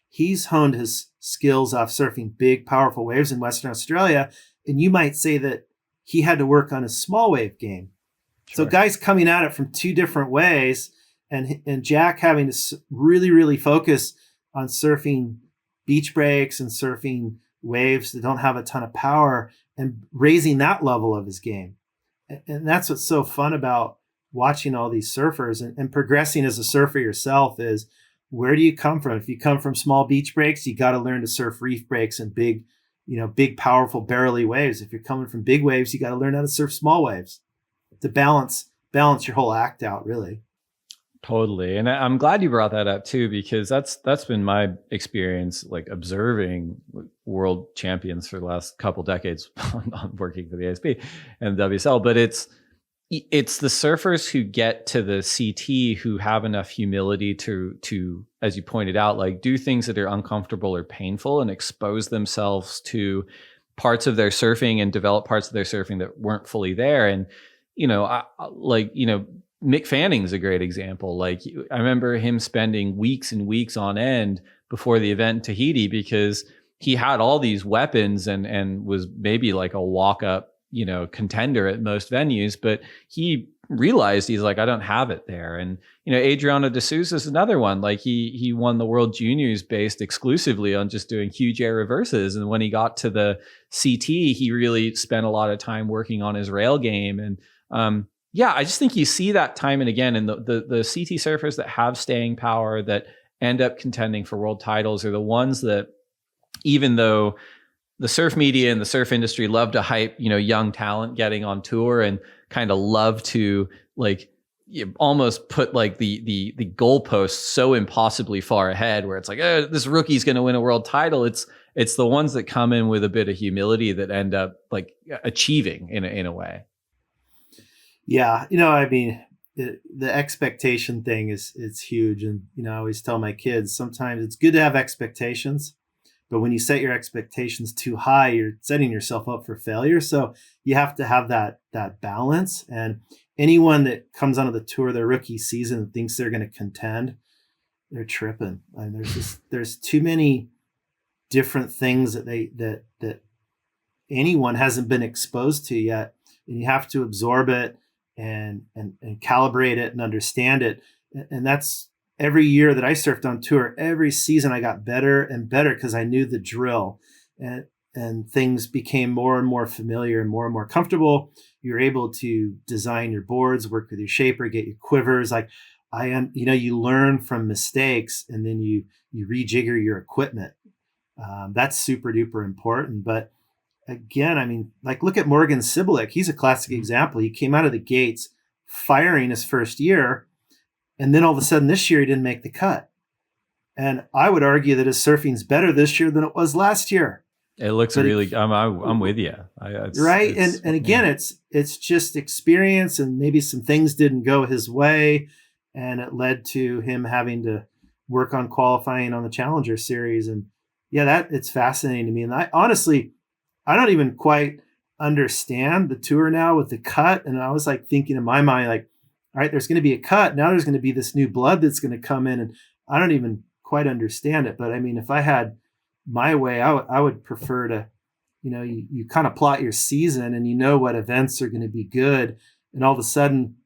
he's honed his skills off surfing big, powerful waves in Western Australia. And you might say that he had to work on his small wave game. Sure. So guys coming at it from two different ways, and Jack having to really, really focus on surfing beach breaks and surfing waves that don't have a ton of power and raising that level of his game. And that's what's so fun about watching all these surfers and progressing as a surfer yourself is, where do you come from? If you come from small beach breaks, you got to learn to surf reef breaks and big, powerful barrely waves. If you're coming from big waves, you got to learn how to surf small waves to balance your whole act out, really. Totally. And I'm glad you brought that up too, because that's been my experience, like observing world champions for the last couple decades on working for the ASP and WSL. But it's the surfers who get to the CT who have enough humility to, as you pointed out, like do things that are uncomfortable or painful and expose themselves to parts of their surfing and develop parts of their surfing that weren't fully there. And, Mick Fanning's a great example. Like I remember him spending weeks and weeks on end before the event in Tahiti because he had all these weapons and was maybe like a walk-up, contender at most venues, but he realized he's like, I don't have it there. And, Adriano de Souza is another one. Like he won the World Juniors based exclusively on just doing huge air reverses. And when he got to the CT, he really spent a lot of time working on his rail game. And, I just think you see that time and again. And the CT surfers that have staying power that end up contending for world titles are the ones that, even though the surf media and the surf industry love to hype, young talent getting on tour and kind of love to like you almost put like the goalposts so impossibly far ahead where it's like, oh, this rookie's going to win a world title. It's the ones that come in with a bit of humility that end up like achieving in a way. Yeah. The expectation thing it's huge. And, I always tell my kids, sometimes it's good to have expectations, but when you set your expectations too high, you're setting yourself up for failure. So you have to have that balance. And anyone that comes onto the tour their rookie season and thinks they're going to contend, they're tripping. And there's too many different things that anyone hasn't been exposed to yet. And you have to absorb it and calibrate it and understand it. And that's every year that I surfed on tour, every season I got better and better because I knew the drill and things became more and more familiar and more comfortable. You're able to design your boards, work with your shaper, get your quivers. Like you learn from mistakes and then you rejigger your equipment. That's super duper important. But again, I mean, like look at Morgan Sibilik. He's a classic example. He came out of the gates firing his first year, and then all of a sudden this year he didn't make the cut. And I would argue that his surfing's better this year than it was last year. It looks really. I'm with you. Right, and again, it's just experience, and maybe some things didn't go his way, and it led to him having to work on qualifying on the Challenger Series. And yeah, it's fascinating to me. And I honestly, I don't even quite understand the tour now with the cut. And I was like thinking in my mind, like, all right, there's going to be a cut. Now there's going to be this new blood that's going to come in, and I don't even quite understand it. But I mean, if I had my way, I would prefer to, you kind of plot your season and you know what events are going to be good. And all of a sudden,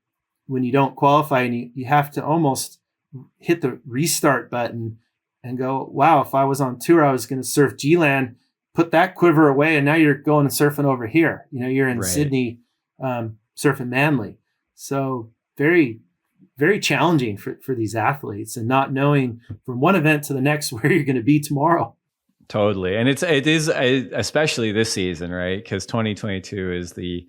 when you don't qualify and you have to almost hit the restart button and go, wow, if I was on tour, I was going to surf G-Land, put that quiver away, and now you're going and surfing over here. You're in Sydney surfing Manly. So very, very challenging for these athletes, and not knowing from one event to the next where you're going to be tomorrow. Totally. And it is especially this season, right? Because 2022 is the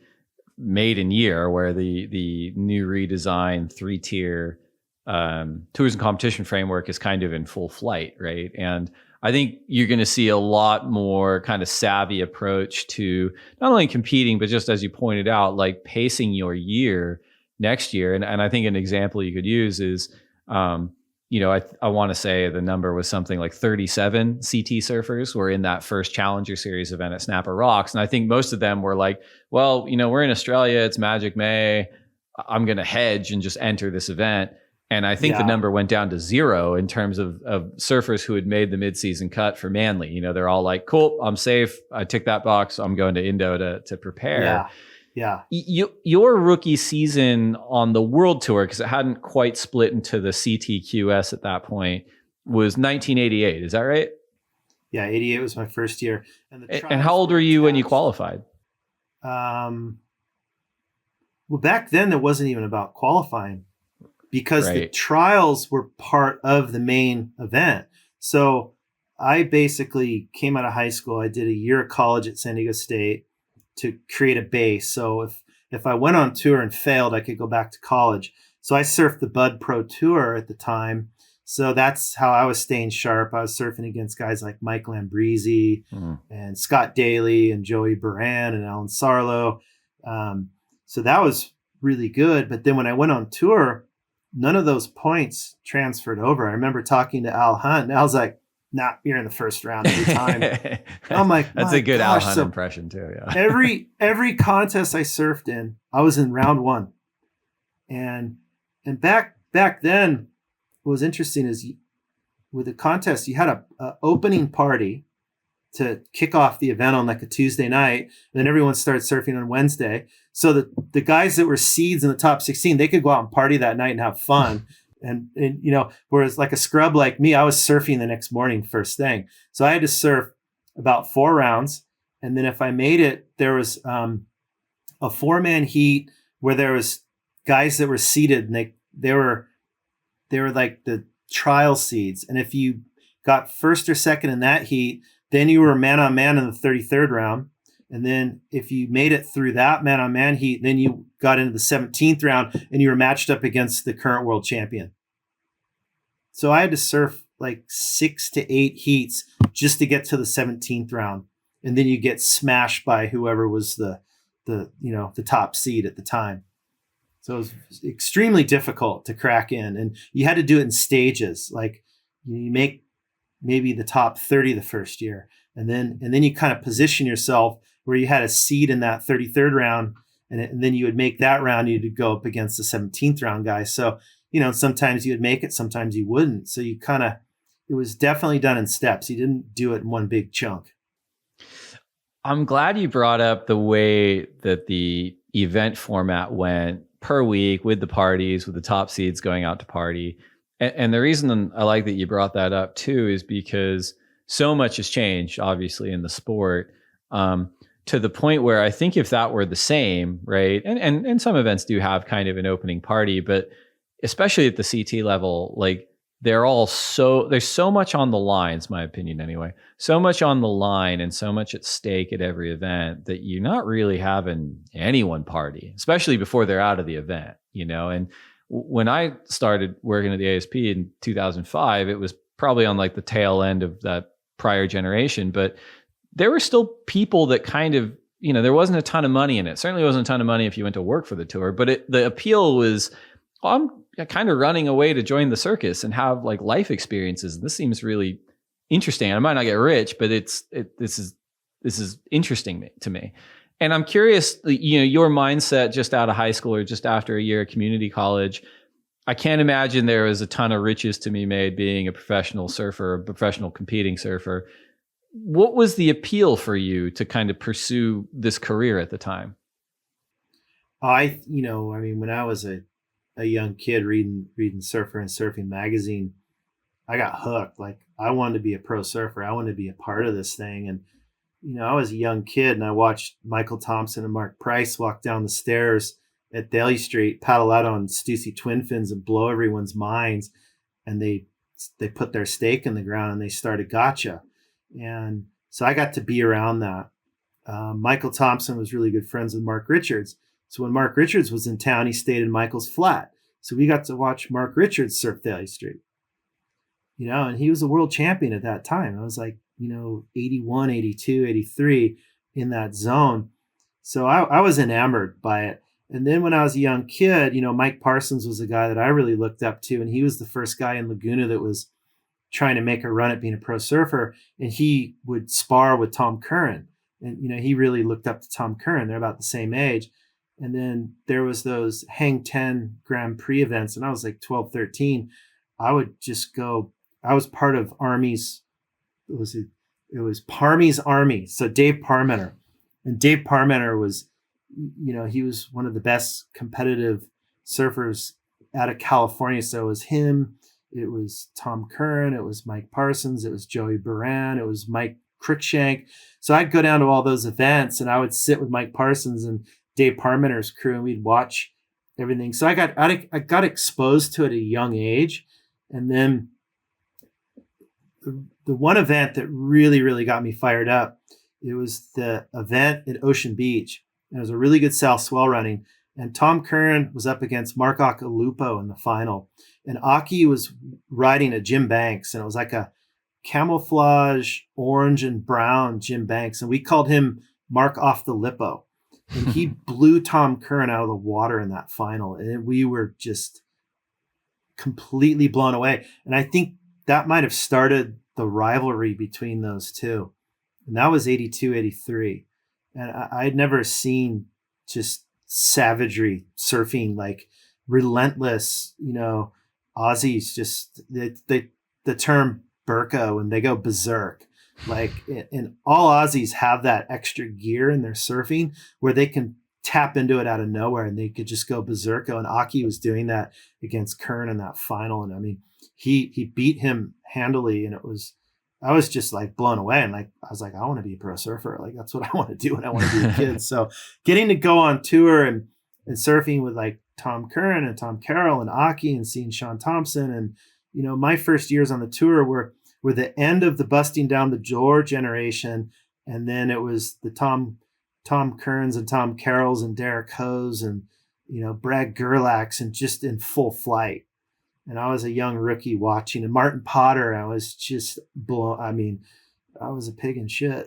maiden year where the new redesigned 3-tier tours and competition framework is kind of in full flight, right? And I think you're going to see a lot more kind of savvy approach to not only competing, but just as you pointed out, like pacing your year next year. And I think an example you could use is, I want to say the number was something like 37 CT surfers were in that first Challenger Series event at Snapper Rocks. And I think most of them were like, well, we're in Australia, it's Magic May, I'm going to hedge and just enter this event. And I think the number went down to 0 in terms of surfers who had made the midseason cut for Manly. They're all like, cool, I'm safe, I tick that box, I'm going to Indo to prepare. Yeah. Your rookie season on the World Tour, because it hadn't quite split into the CTQS at that point, was 1988. Is that right? Yeah, 88 was my first year. And how old were you when you qualified? Well, back then it wasn't even about qualifying, because the trials were part of the main event. So I basically came out of high school. I did a year of college at San Diego State to create a base. So if I went on tour and failed, I could go back to college. So I surfed the Bud Pro Tour at the time. So that's how I was staying sharp. I was surfing against guys like Mike Lambrisi and Scott Daly and Joey Buran and Alan Sarlo. So that was really good. But then when I went on tour, none of those points transferred over. I remember talking to Al Hunt, and Al's like, nah, you're in the first round every time. I'm like, that's a good Al Hunt impression too. Yeah. every contest I surfed in, I was in round 1. And back then, what was interesting is with the contest, you had a opening party to kick off the event on like a Tuesday night. And then everyone started surfing on Wednesday. So the guys that were seeds in the top 16, they could go out and party that night and have fun. And whereas like a scrub like me, I was surfing the next morning first thing. So I had to surf about 4 rounds. And then if I made it, there was a 4-man heat where there was guys that were seeded, and they were like the trial seeds. And if you got first or second in that heat, then you were man on man in the 33rd round. And then if you made it through that man on man heat, then you got into the 17th round and you were matched up against the current world champion. So I had to surf like 6 to 8 heats just to get to the 17th round. And then you get smashed by whoever was the top seed at the time. So it was extremely difficult to crack in, and you had to do it in stages. Like you make maybe the top 30 the first year, and then you kind of position yourself where you had a seed in that 33rd round, and then you would make that round, you'd go up against the 17th round guy. So, sometimes you would make it, sometimes you wouldn't. So it was definitely done in steps. You didn't do it in one big chunk. I'm glad you brought up the way that the event format went per week, with the parties, with the top seeds going out to party. And the reason I like that you brought that up too is because so much has changed, obviously, in the sport, to the point where I think if that were the same, right, and some events do have kind of an opening party, but especially at the CT level, like there's so much on the line, it's my opinion anyway, so much on the line and so much at stake at every event that you're not really having anyone party, especially before they're out of the event, and when I started working at the ASP in 2005, it was probably on like the tail end of that prior generation, but there were still people that kind of, there wasn't a ton of money in it. Certainly wasn't a ton of money if you went to work for the tour, but the appeal was, I'm kind of running away to join the circus and have like life experiences. This seems really interesting. I might not get rich, but this is interesting to me. And I'm curious, your mindset just out of high school or just after a year of community college. I can't imagine there was a ton of riches to be made being a professional surfer, a professional competing surfer. What was the appeal for you to kind of pursue this career at the time? When I was a young kid reading Surfer and Surfing magazine, I got hooked. Like, I wanted to be a pro surfer. I wanted to be a part of this thing. And, I was a young kid and I watched Michael Thompson and Mark Price walk down the stairs at Daly Street, paddle out on Stussy twin fins and blow everyone's minds. And they put their stake in the ground and they started gotcha. And so I got to be around that. Michael Thompson was really good friends with Mark Richards. So when Mark Richards was in town, he stayed in Michael's flat. So we got to watch Mark Richards surf Daly Street. And he was a world champion at that time. I was like, 81, 82, 83 in that zone. So I was enamored by it. And then when I was a young kid, Mike Parsons was a guy that I really looked up to. And he was the first guy in Laguna that was trying to make a run at being a pro surfer. And he would spar with Tom Curren. And, he really looked up to Tom Curren. They're about the same age. And then there was those Hang 10 Grand Prix events. And I was like 12, 13. I would just go. I was part of Army's. It was Parmy's Army. So Dave Parmenter. And Dave Parmenter was, he was one of the best competitive surfers out of California. So it was him. It was Tom Curren. It was Mike Parsons. It was Joey Buran. It was Mike Crickshank. So I'd go down to all those events and I would sit with Mike Parsons and Dave Parmenter's crew and we'd watch everything. So I got exposed to it at a young age. And then the one event that really, really got me fired up, it was the event at Ocean Beach. And it was a really good south swell running. And Tom Curren was up against Mark Akalupo in the final. And Aki was riding a Jim Banks. And it was like a camouflage orange and brown Jim Banks. And we called him Mark off the Lippo. And he blew Tom Curren out of the water in that final. And we were just completely blown away. And I think that might have started the rivalry between those two. And that was 82, 83. And I had never seen just savagery surfing, like relentless, Aussies, just the term burka when they go berserk. Like, and all Aussies have that extra gear in their surfing where they can tap into it out of nowhere and they could just go berserko. And Aki was doing that against Curren in that final. And I mean, he beat him handily, and I was just like blown away. And like, I was like, I want to be a pro surfer. Like, that's what I want to do when I want to be a kid. So getting to go on tour and surfing with like Tom Curren and Tom Carroll and Aki and seeing Sean Thompson. And, my first years on the tour were the end of the busting down the door generation. And then it was the Tom Currens and Tom Carrolls and Derek Hose and, Brad Gerlachs and just in full flight. And I was a young rookie watching, and Martin Potter, I was just blown. I mean, I was a pig in shit.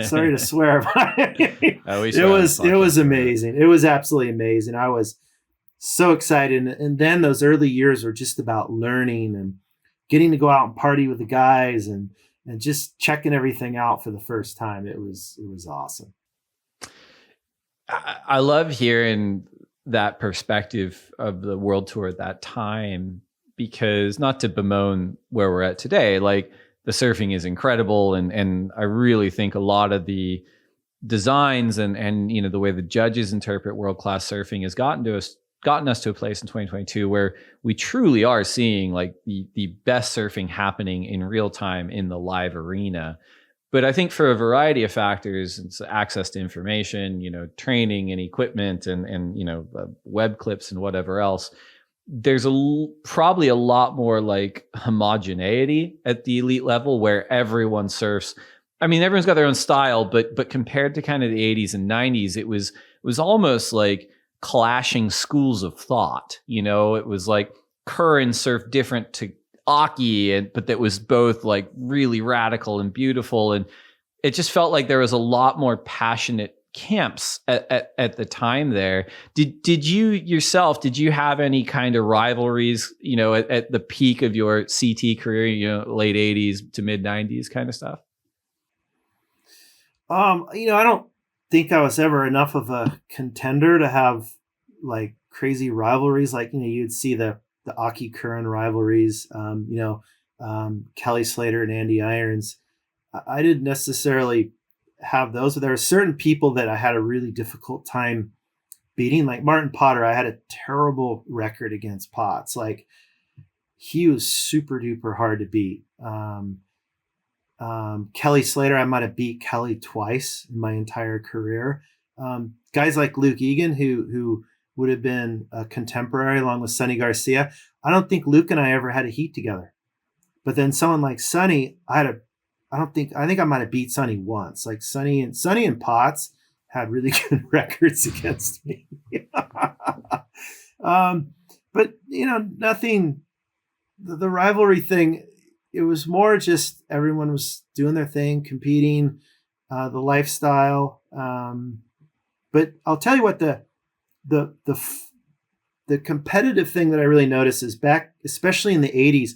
Sorry to swear, but it was amazing. It was absolutely amazing. I was so excited. And then those early years were just about learning and getting to go out and party with the guys and just checking everything out for the first time. It was awesome. I love hearing that perspective of the world tour at that time, because not to bemoan where we're at today, like the surfing is incredible. And I really think a lot of the designs and the way the judges interpret world-class surfing has gotten us to a place in 2022 where we truly are seeing like the best surfing happening in real time in the live arena. But I think for a variety of factors, it's access to information, training and equipment and web clips and whatever else, there's probably a lot more like homogeneity at the elite level where everyone surfs. I mean, everyone's got their own style, but compared to kind of the 80s and 90s, it was almost like clashing schools of thought. You know, it was like Curren surfed different to Aki, but that was both like really radical and beautiful. And it just felt like there was a lot more passionate camps at the time there. Did you yourself, did you have any kind of rivalries, you know, at the peak of your CT career, you know, late 80s to mid 90s kind of stuff? You know, I don't think I was ever enough of a contender to have like crazy rivalries. Like, you know, you'd see the Aki Curren rivalries, Kelly Slater and Andy Irons. I didn't necessarily have those, but there are certain people that I had a really difficult time beating. Like Martin Potter, I had a terrible record against Potts. Like, he was super duper hard to beat. Kelly Slater, I might have beat Kelly twice in my entire career. Guys like Luke Egan, who would have been a contemporary along with Sonny Garcia. I don't think Luke and I ever had a heat together. But then someone like Sonny, I think I might have beat Sonny once. Like Sonny and Potts had really good records against me. But you know, nothing, the rivalry thing, it was more just everyone was doing their thing, competing, the lifestyle. But I'll tell you what, the competitive thing that I really noticed is back, especially in the 80s,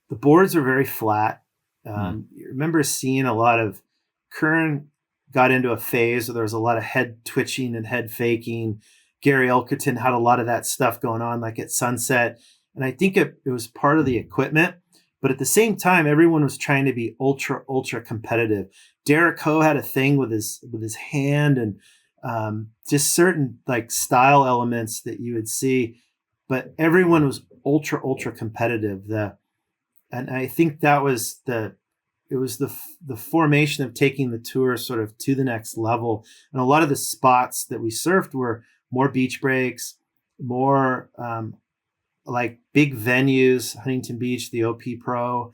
the boards were very flat. You remember seeing a lot of Curren got into a phase where there was a lot of head twitching and head faking. Gary Elkerton had a lot of that stuff going on, like at Sunset. And I think it was part of the equipment. But at the same time, everyone was trying to be ultra, ultra competitive. Derek Ho had a thing with his hand and just certain like style elements that you would see. But everyone was ultra, ultra competitive. And I think that was the formation of taking the tour sort of to the next level. And a lot of the spots that we surfed were more beach breaks, more like big venues, Huntington Beach, the OP Pro.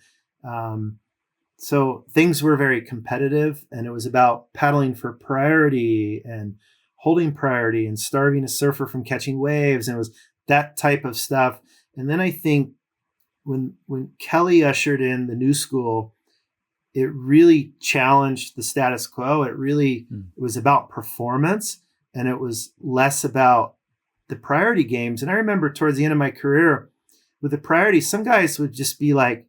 So things were very competitive, and it was about paddling for priority and holding priority and starving a surfer from catching waves. And it was that type of stuff. And then I think when Kelly ushered in the new school, it really challenged the status quo. It really was about performance, and it was less about the priority games. And I remember towards the end of my career with the priority, some guys would just be like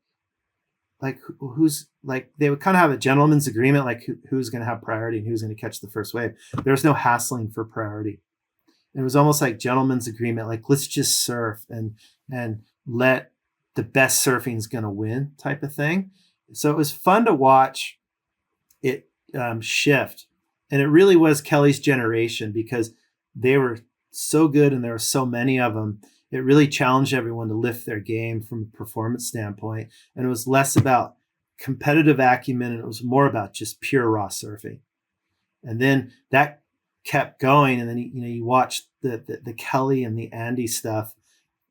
who's like, they would kind of have a gentleman's agreement, like who's going to have priority and who's going to catch the first wave. There was no hassling for priority. And it was almost like gentleman's agreement, like let's just surf and let the best surfing is going to win type of thing. So it was fun to watch it shift. And it really was Kelly's generation, because they were so good and there were so many of them. It really challenged everyone to lift their game from a performance standpoint. And it was less about competitive acumen, and it was more about just pure raw surfing. And then that kept going. And then, you watched the Kelly and the Andy stuff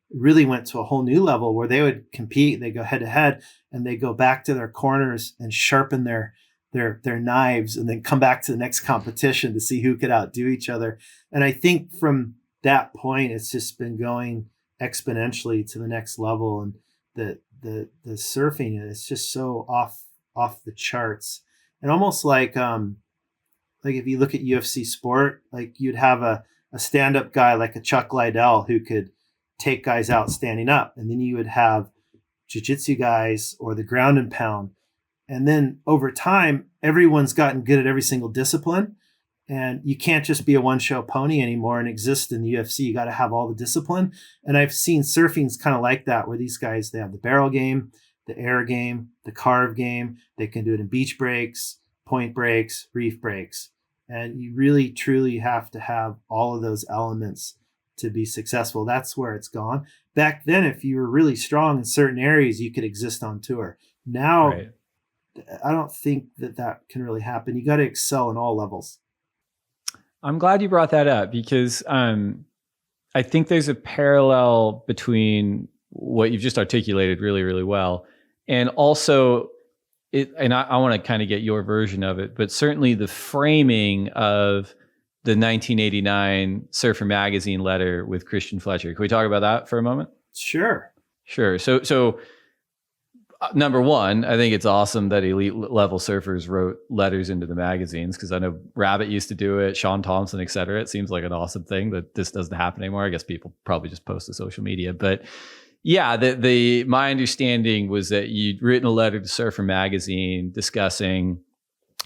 really went to a whole new level where they would compete. They go head to head, and they go back to their corners and sharpen their knives, and then come back to the next competition to see who could outdo each other. And I think from that point, it's just been going exponentially to the next level. And the surfing is just so off the charts. And almost like if you look at UFC sport, like you'd have a stand-up guy like a Chuck Liddell who could take guys out standing up. And then you would have jiu-jitsu guys or the ground and pound. And then over time, everyone's gotten good at every single discipline. And you can't just be a one-show pony anymore and exist in the UFC. You got to have all the discipline. And I've seen surfing's kind of like that, where these guys, they have the barrel game, the air game, the carve game. They can do it in beach breaks, point breaks, reef breaks. And you really, truly have to have all of those elements to be successful. That's where it's gone. Back then, if you were really strong in certain areas, you could exist on tour. Now, right. I don't think that can really happen. You got to excel in all levels. I'm glad you brought that up, because I think there's a parallel between what you've just articulated really, really well. And also I want to kind of get your version of it, but certainly the framing of the 1989 Surfer Magazine letter with Christian Fletcher. Can we talk about that for a moment? Sure. Sure. So number one, I think it's awesome that elite level surfers wrote letters into the magazines, because I know Rabbit used to do it, Sean Thompson, et cetera. It seems like an awesome thing that this doesn't happen anymore. I guess people probably just post to social media. But yeah, my understanding was that you'd written a letter to Surfer Magazine discussing,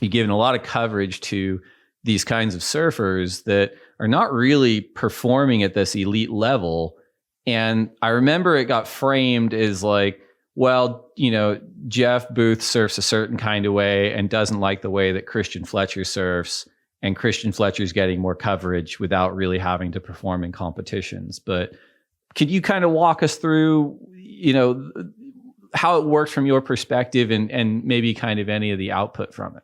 you'd given a lot of coverage to these kinds of surfers that are not really performing at this elite level. And I remember it got framed as like, well, Jeff Booth surfs a certain kind of way and doesn't like the way that Christian Fletcher surfs, and Christian Fletcher's getting more coverage without really having to perform in competitions. But could you kind of walk us through, how it worked from your perspective, and maybe kind of any of the output from it?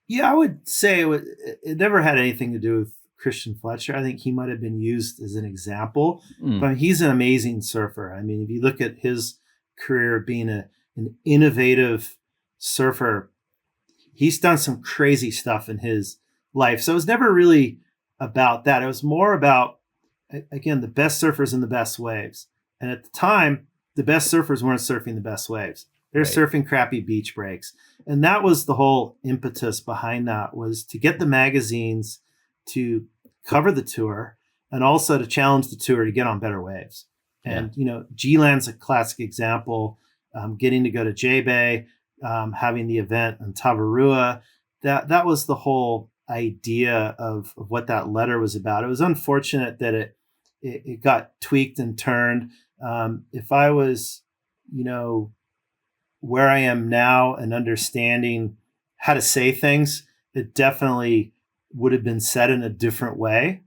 Yeah, I would say it never had anything to do with Christian Fletcher. I think he might have been used as an example, but he's an amazing surfer. I mean, if you look at his career being an innovative surfer, he's done some crazy stuff in his life. So it was never really about that. It was more about, again, the best surfers and the best waves. And at the time, the best surfers weren't surfing the best waves. They're surfing crappy beach breaks. And that was the whole impetus behind that, was to get the magazines to cover the tour and also to challenge the tour to get on better waves. And, G-Land's a classic example, getting to go to J-Bay, having the event in Tavarua. That was the whole idea of what that letter was about. It was unfortunate that it got tweaked and turned. If I was, where I am now and understanding how to say things, it definitely would have been said in a different way.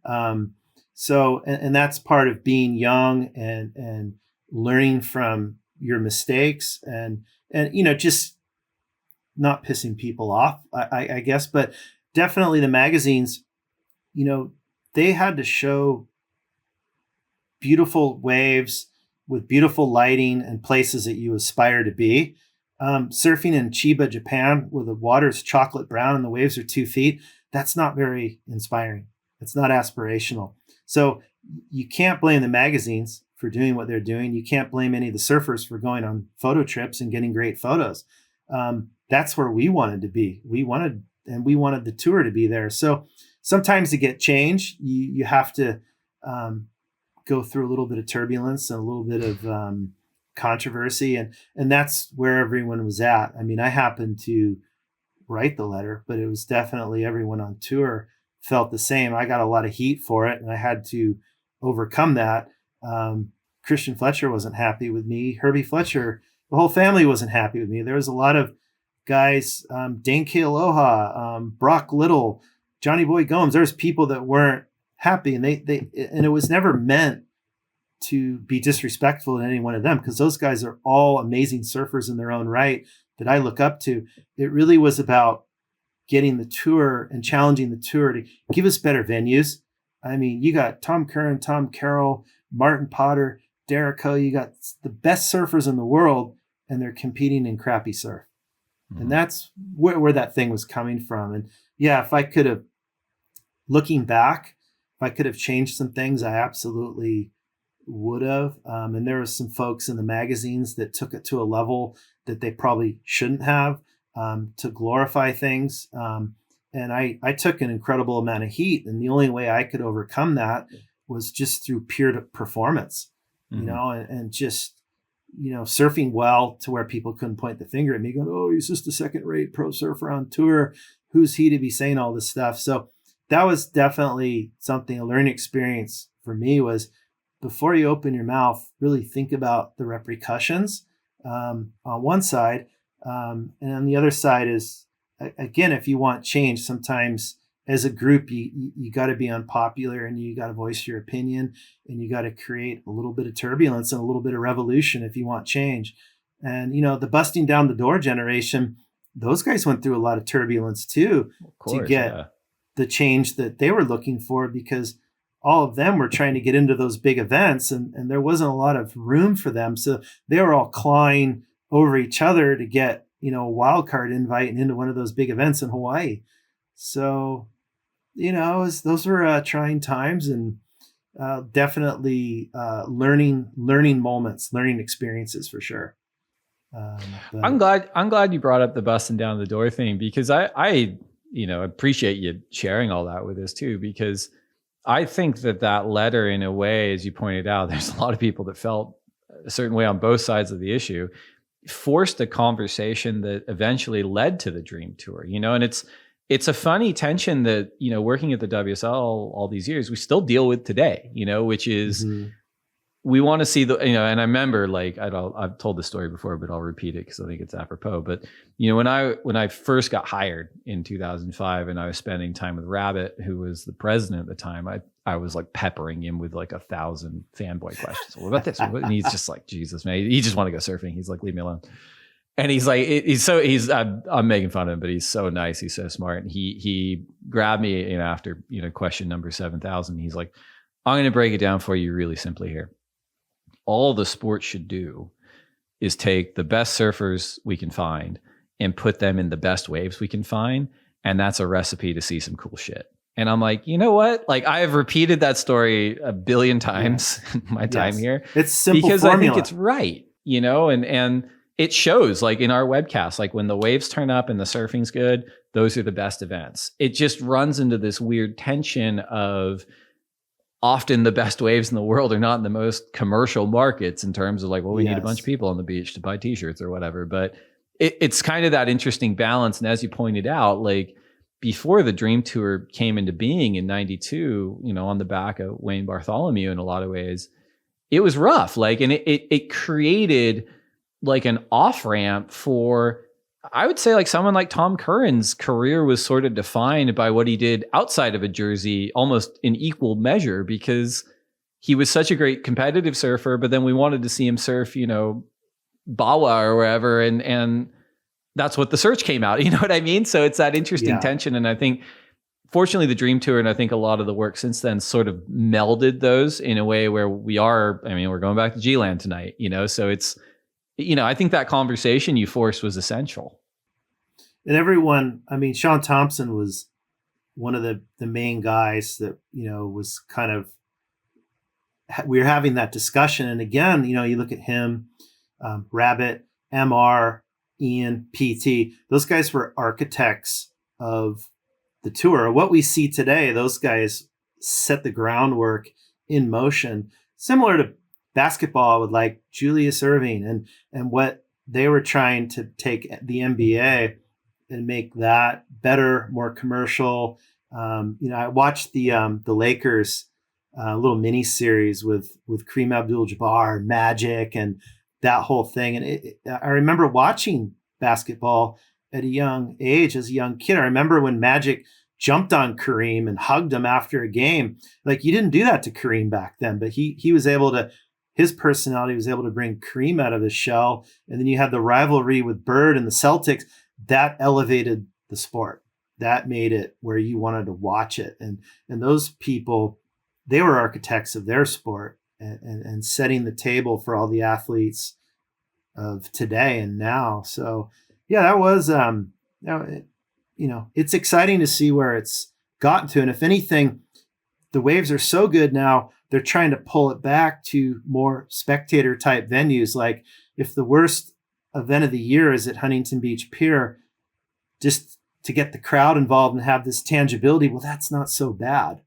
So that's part of being young and learning from your mistakes and just not pissing people off, I guess. But definitely the magazines, they had to show beautiful waves with beautiful lighting and places that you aspire to be. Surfing in Chiba, Japan, where the water's chocolate brown and the waves are 2 feet, that's not very inspiring. It's not aspirational. So you can't blame the magazines for doing what they're doing. You can't blame any of the surfers for going on photo trips and getting great photos. That's where we wanted to be. We wanted the tour to be there. So sometimes to get change, you have to go through a little bit of turbulence and a little bit of controversy. And that's where everyone was at. I mean, I happened to write the letter, but it was definitely everyone on tour felt the same. I got a lot of heat for it, and I had to overcome that. Christian Fletcher wasn't happy with me. Herbie Fletcher, the whole family wasn't happy with me. There was a lot of guys, Dane Kealoha, Brock Little, Johnny Boy Gomes. There's people that weren't happy, and and it was never meant to be disrespectful to any one of them, because those guys are all amazing surfers in their own right that I look up to. It really was about getting the tour and challenging the tour to give us better venues. I mean, you got Tom Curren, Tom Carroll, Martin Potter, Derek Ho. You got the best surfers in the world, and they're competing in crappy surf. Mm-hmm. And that's where that thing was coming from. And yeah, if I could have, looking back, if I could have changed some things, I absolutely would have. And there was some folks in the magazines that took it to a level that they probably shouldn't have, to glorify things. And I took an incredible amount of heat. And the only way I could overcome that was just through pure performance, mm-hmm. And just, surfing well to where people couldn't point the finger at me going, oh, he's just a second-rate pro surfer on tour. Who's he to be saying all this stuff? So that was definitely something, a learning experience for me, was before you open your mouth, really think about the repercussions on one side. And on the other side is, again, if you want change, sometimes as a group, you got to be unpopular and you got to voice your opinion, and you got to create a little bit of turbulence and a little bit of revolution if you want change. And, the busting down the door generation, those guys went through a lot of turbulence too, to get the change that they were looking for, because all of them were trying to get into those big events, and there wasn't a lot of room for them. So they were all clawing over each other to get, a wild card invite into one of those big events in Hawaii. So, those were trying times, and definitely learning moments, learning experiences for sure. I'm glad you brought up the busting down the door thing, because I appreciate you sharing all that with us too, because I think that letter, in a way, as you pointed out, there's a lot of people that felt a certain way on both sides of the issue, forced a conversation that eventually led to the Dream Tour, and it's a funny tension that, working at the WSL all these years, we still deal with today, which is, we want to see and I remember, I've told this story before, but I'll repeat it because I think it's apropos. But, when I first got hired in 2005 and I was spending time with Rabbit, who was the president at the time, I was like peppering him with like 1,000 fanboy questions. What about this? And he's just like, Jesus, man, he just want to go surfing. He's like, leave me alone. And he's like, I'm making fun of him, but he's so nice. He's so smart. And he grabbed me after, question number 7,000. He's like, I'm going to break it down for you really simply here. All the sport should do is take the best surfers we can find and put them in the best waves we can find. And that's a recipe to see some cool shit. And I'm like, you know what? Like, I have repeated that story 1 billion times in my time here. It's simple because formula. I think it's right, and it shows, like, in our webcast, like when the waves turn up and the surfing's good, those are the best events. It just runs into this weird tension of, often the best waves in the world are not in the most commercial markets in terms of like, well, we need a bunch of people on the beach to buy t-shirts or whatever. But it's kind of that interesting balance. And as you pointed out, like, before the Dream Tour came into being in 92, on the back of Wayne Bartholomew, in a lot of ways, it was rough. Like, and it created like an off-ramp for, I would say, like, someone like Tom Curren's career was sort of defined by what he did outside of a jersey, almost in equal measure, because he was such a great competitive surfer, but then we wanted to see him surf, Bawa or wherever. And that's what the search came out. You know what I mean? So it's that interesting tension. And I think, fortunately, the Dream Tour, and I think a lot of the work since then, sort of melded those in a way where we're going back to G-Land tonight, so it's, I think that conversation you forced was essential. And everyone, Sean Thompson was one of the main guys that, was kind of, we were having that discussion. And again, you look at him, Rabbit, MR, Ian, PT, those guys were architects of the tour. What we see today, those guys set the groundwork in motion, similar to basketball with like Julius Erving and what they were trying to take the NBA and make that better, more commercial. I watched the Lakers little mini series with Kareem Abdul-Jabbar, Magic, and that whole thing. And I remember watching basketball at a young age as a young kid. I remember when Magic jumped on Kareem and hugged him after a game. Like, you didn't do that to Kareem back then, but he was able to. His personality was able to bring Kareem out of his shell. And then you had the rivalry with Bird and the Celtics. That elevated the sport. That made it where you wanted to watch it. And those people, they were architects of their sport and setting the table for all the athletes of today and now. So, yeah, that was, it's exciting to see where it's gotten to. And if anything, the waves are so good now, they're trying to pull it back to more spectator type venues. Like, if the worst event of the year is at Huntington Beach Pier, just to get the crowd involved and have this tangibility, well, that's not so bad.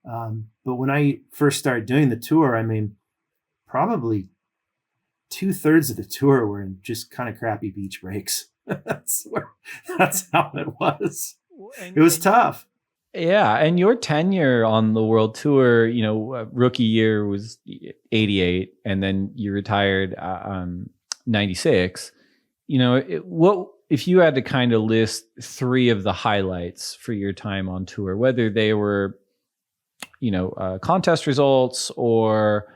But when I first started doing the tour, probably 2/3 of the tour were in just kind of crappy beach breaks. That's how it was. It was tough. Yeah, and your tenure on the world tour, rookie year was 88, and then you retired 96. What if you had to kind of list 3 of the highlights for your time on tour, whether they were, contest results or,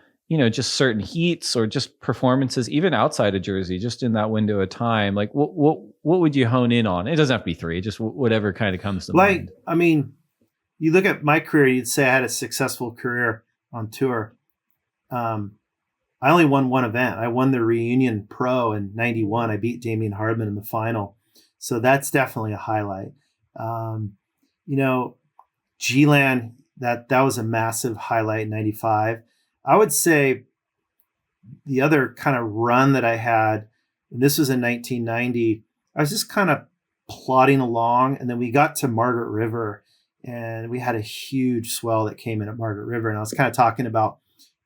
just certain heats or just performances, even outside of Jersey, just in that window of time, like what would you hone in on? It doesn't have to be 3, just whatever kind of comes to mind. you look at my career, you'd say I had a successful career on tour. I only won one event. I won the Reunion Pro in 91. I beat Damien Hardman in the final. So that's definitely a highlight. G-Land, that was a massive highlight in 95. I would say the other kind of run that I had, and this was in 1990, I was just kind of plodding along, and then we got to Margaret River, and we had a huge swell that came in at Margaret River, and I was kind of talking about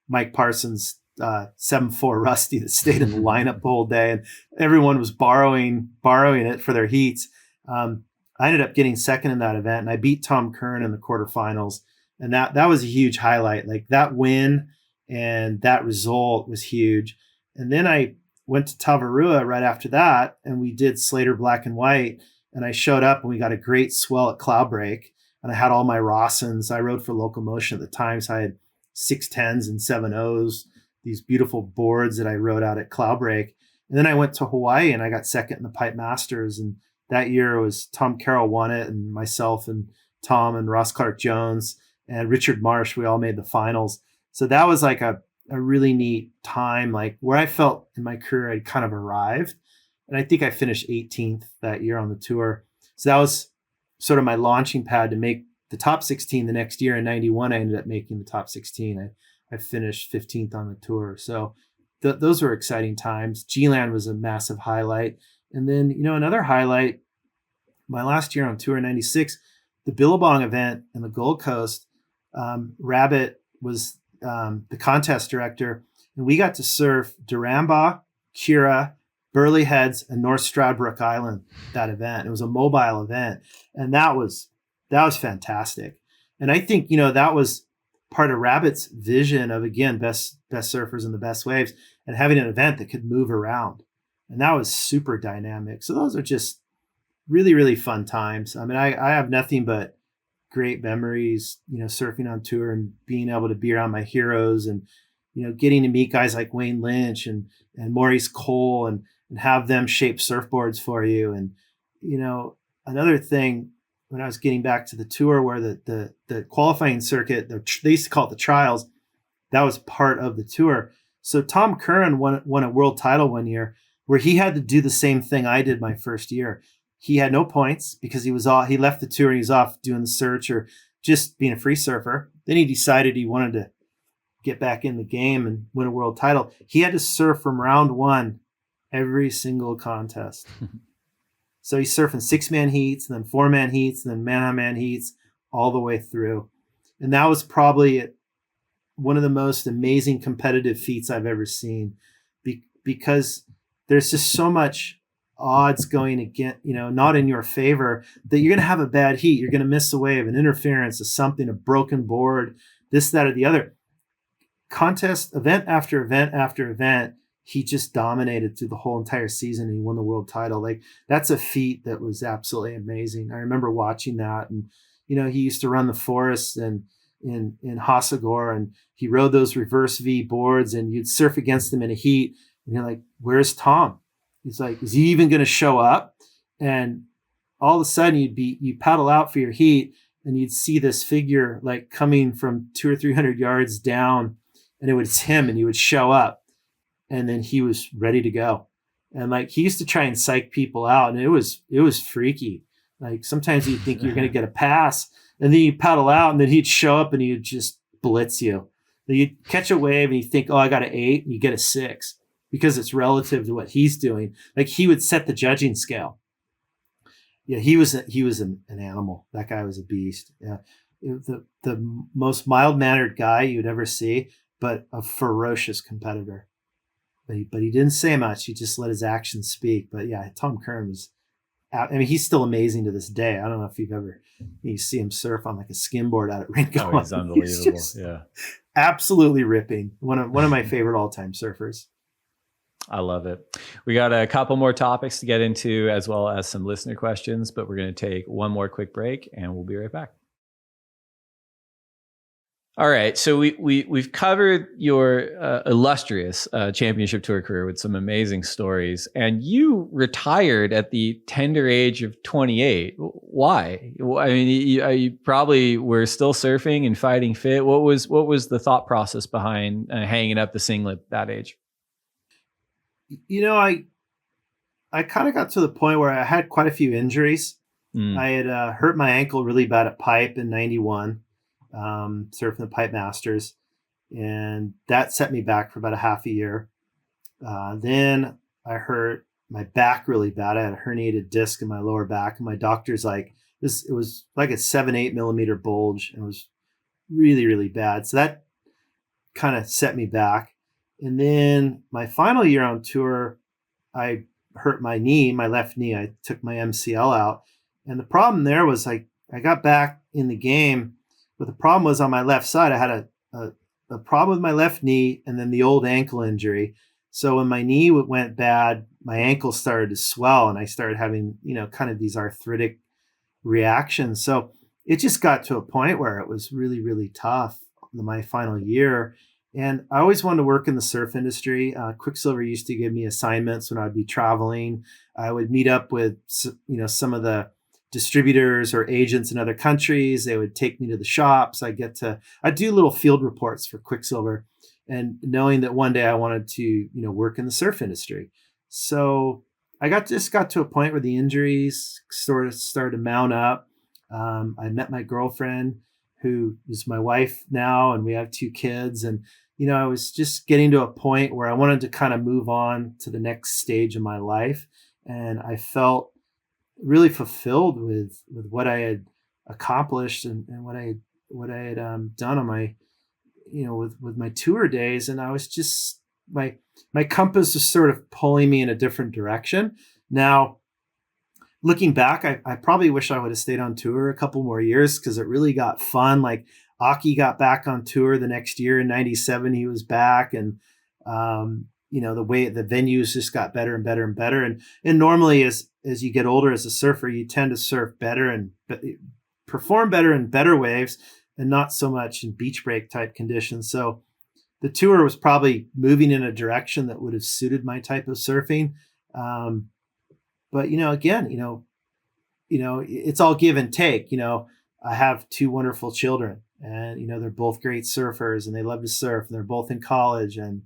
Mike Parsons' 7.4 Rusty that stayed in the lineup the whole day, and everyone was borrowing it for their heats. I ended up getting second in that event, and I beat Tom Curren in the quarterfinals, and that was a huge highlight. Like that win and that result was huge. And then I went to Tavarua right after that, and we did Slater Black and White, and I showed up and we got a great swell at Cloudbreak, and I had all my Rossins. I rode for Locomotion at the time, so I had 610s and 7.0s, these beautiful boards that I rode out at Cloudbreak. And then I went to Hawaii and I got second in the Pipe Masters, and that year was Tom Carroll won it, and myself and Tom and Ross Clark Jones and Richard Marsh, we all made the finals. So that was like a really neat time, like where I felt in my career I'd kind of arrived. And I think I finished 18th that year on the tour. So that was sort of my launching pad to make the top 16 the next year. In 91, I ended up making the top 16. I finished 15th on the tour. So those were exciting times. G-Land was a massive highlight. And then, another highlight, my last year on tour in 96, the Billabong event in the Gold Coast, Rabbit was the contest director, and we got to surf Duramba, Kira, Burley Heads, and North Stradbroke Island that event. It was a mobile event, and that was fantastic. And I think, that was part of Rabbit's vision of, again, best surfers and the best waves, and having an event that could move around. And that was super dynamic. So those are just really, really fun times. I mean, I have nothing but great memories, surfing on tour and being able to be around my heroes, and, getting to meet guys like Wayne Lynch and Maurice Cole and have them shape surfboards for you. And, another thing, when I was getting back to the tour, where the qualifying circuit, they used to call it the trials, that was part of the tour. So Tom Curren won a world title one year where he had to do the same thing I did my first year. He had no points because he left the tour and he was off doing the search or just being a free surfer. Then he decided he wanted to get back in the game and win a world title. He had to surf from round one every single contest. So he's surfing 6-man heats, and then 4-man heats, and then man-on-man heats all the way through. And that was probably one of the most amazing competitive feats I've ever seen, because there's just so much odds going against, not in your favor, that you're going to have a bad heat. You're going to miss a wave, an interference, a broken board, this, that, or the other. Contest, event after event after event, he just dominated through the whole entire season, and he won the world title. Like, that's a feat that was absolutely amazing. I remember watching that, and, he used to run the forests and in Hossegor, and he rode those reverse V boards, and you'd surf against him in a heat, and you're like, where's Tom? He's like, is he even going to show up? And all of a sudden you paddle out for your heat, and you'd see this figure like coming from 200 or 300 yards down, and it's him, and he would show up, and then he was ready to go. And like, he used to try and psych people out, and it was freaky. Like, sometimes you'd think you're going to get a pass, and then you paddle out, and then he'd show up and he'd just blitz you. Then you'd catch a wave and you think, oh, I got an 8, and you get a 6. Because it's relative to what he's doing. Like, he would set the judging scale. Yeah, he was an animal. That guy was a beast. Yeah, the most mild-mannered guy you'd ever see, but a ferocious competitor. But he didn't say much. He just let his actions speak. But yeah, Tom Curren was. He's still amazing to this day. I don't know if you see him surf on like a skimboard out at Rincon. Oh, he's unbelievable. He's absolutely ripping. One of my favorite all-time surfers. I love it. We got a couple more topics to get into, as well as some listener questions, but we're going to take one more quick break, and we'll be right back. All right, so we've covered your illustrious championship tour career with some amazing stories, and you retired at the tender age of 28. Why? I mean, you probably were still surfing and fighting fit. What was the thought process behind hanging up the singlet at that age? You know, I kind of got to the point where I had quite a few injuries. I had hurt my ankle really bad at pipe in '91. Surfing the Pipe Masters, and that set me back for about a half a year. Then I hurt my back really bad. I had a herniated disc in my lower back, and my doctor's like, it was like a 7-8 millimeter bulge, and it was really, really bad. So that kind of set me back. And then my final year on tour, I hurt my knee, my left knee. I took my MCL out, and the problem there was I got back in the game. But the problem was on my left side, I had a problem with my left knee and then the old ankle injury. So when my knee went bad, my ankle started to swell and I started having, kind of these arthritic reactions. So it just got to a point where it was really, really tough my final year. And I always wanted to work in the surf industry. Quiksilver used to give me assignments when I'd be traveling. I would meet up with, some of the distributors or agents in other countries. They would take me to the shops. I do little field reports for Quiksilver, and knowing that one day I wanted to, work in the surf industry. So I just got to a point where the injuries sort of started to mount up. I met my girlfriend, who is my wife now, and we have 2 kids. And, I was just getting to a point where I wanted to kind of move on to the next stage of my life. And I felt really fulfilled with what I had accomplished and what I had done on my, with my tour days. And I was just, my compass was sort of pulling me in a different direction. Now, looking back, I probably wish I would have stayed on tour a couple more years, because it really got fun. Like Aki got back on tour the next year in '97, he was back, and the way the venues just got better and better and better. And normally as you get older as a surfer, you tend to surf better and perform better in better waves and not so much in beach break type conditions. So the tour was probably moving in a direction that would have suited my type of surfing. But, again, it's all give and take. I have 2 wonderful children, and, they're both great surfers and they love to surf, and they're both in college. And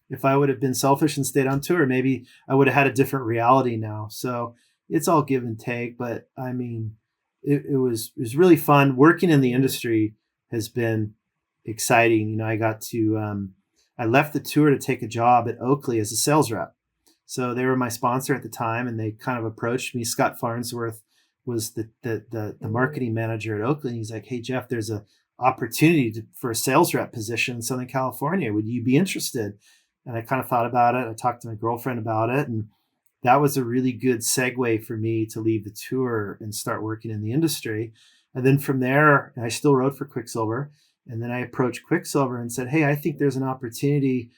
if I would have been selfish and stayed on tour, maybe I would have had a different reality now. So it's all give and take. But I mean, it was really fun. Working in the industry has been exciting. I got to, I left the tour to take a job at Oakley as a sales rep. So they were my sponsor at the time, and they kind of approached me. Scott Farnsworth was the marketing manager at Oakley. And he's like, "Hey, Jeff, there's a opportunity for a sales rep position in Southern California. Would you be interested?" And I kind of thought about it. I talked to my girlfriend about it, and that was a really good segue for me to leave the tour and start working in the industry. And then from there, I still rode for Quiksilver. And then I approached Quiksilver and said, "Hey, I think there's an opportunity,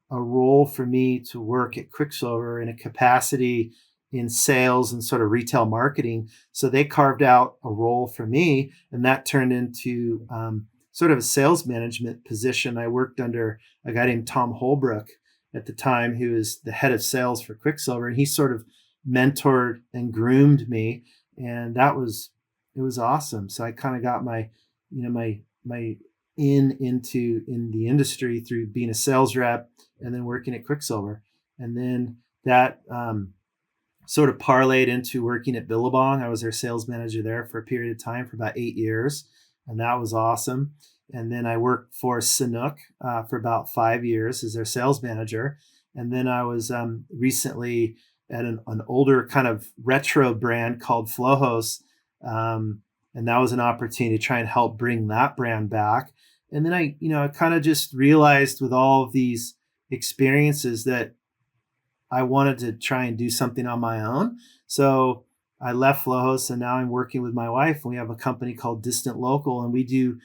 a role for me to work at Quiksilver in a capacity in sales and sort of retail marketing." So they carved out a role for me, and that turned into sort of a sales management position. I worked under a guy named Tom Holbrook at the time, who was the head of sales for Quiksilver, and he sort of mentored and groomed me, and it was awesome. So I kind of got my in the industry through being a sales rep and then working at Quiksilver. And then that sort of parlayed into working at Billabong. I was their sales manager there for a period of time for about 8 years, and that was awesome. And then I worked for Sanuk for about 5 years as their sales manager. And then I was recently at an older kind of retro brand called Flojos. And that was an opportunity to try and help bring that brand back. And then I kind of just realized with all of these experiences that I wanted to try and do something on my own. So I left Flojos, and now I'm working with my wife, and we have a company called Distant Local, and we do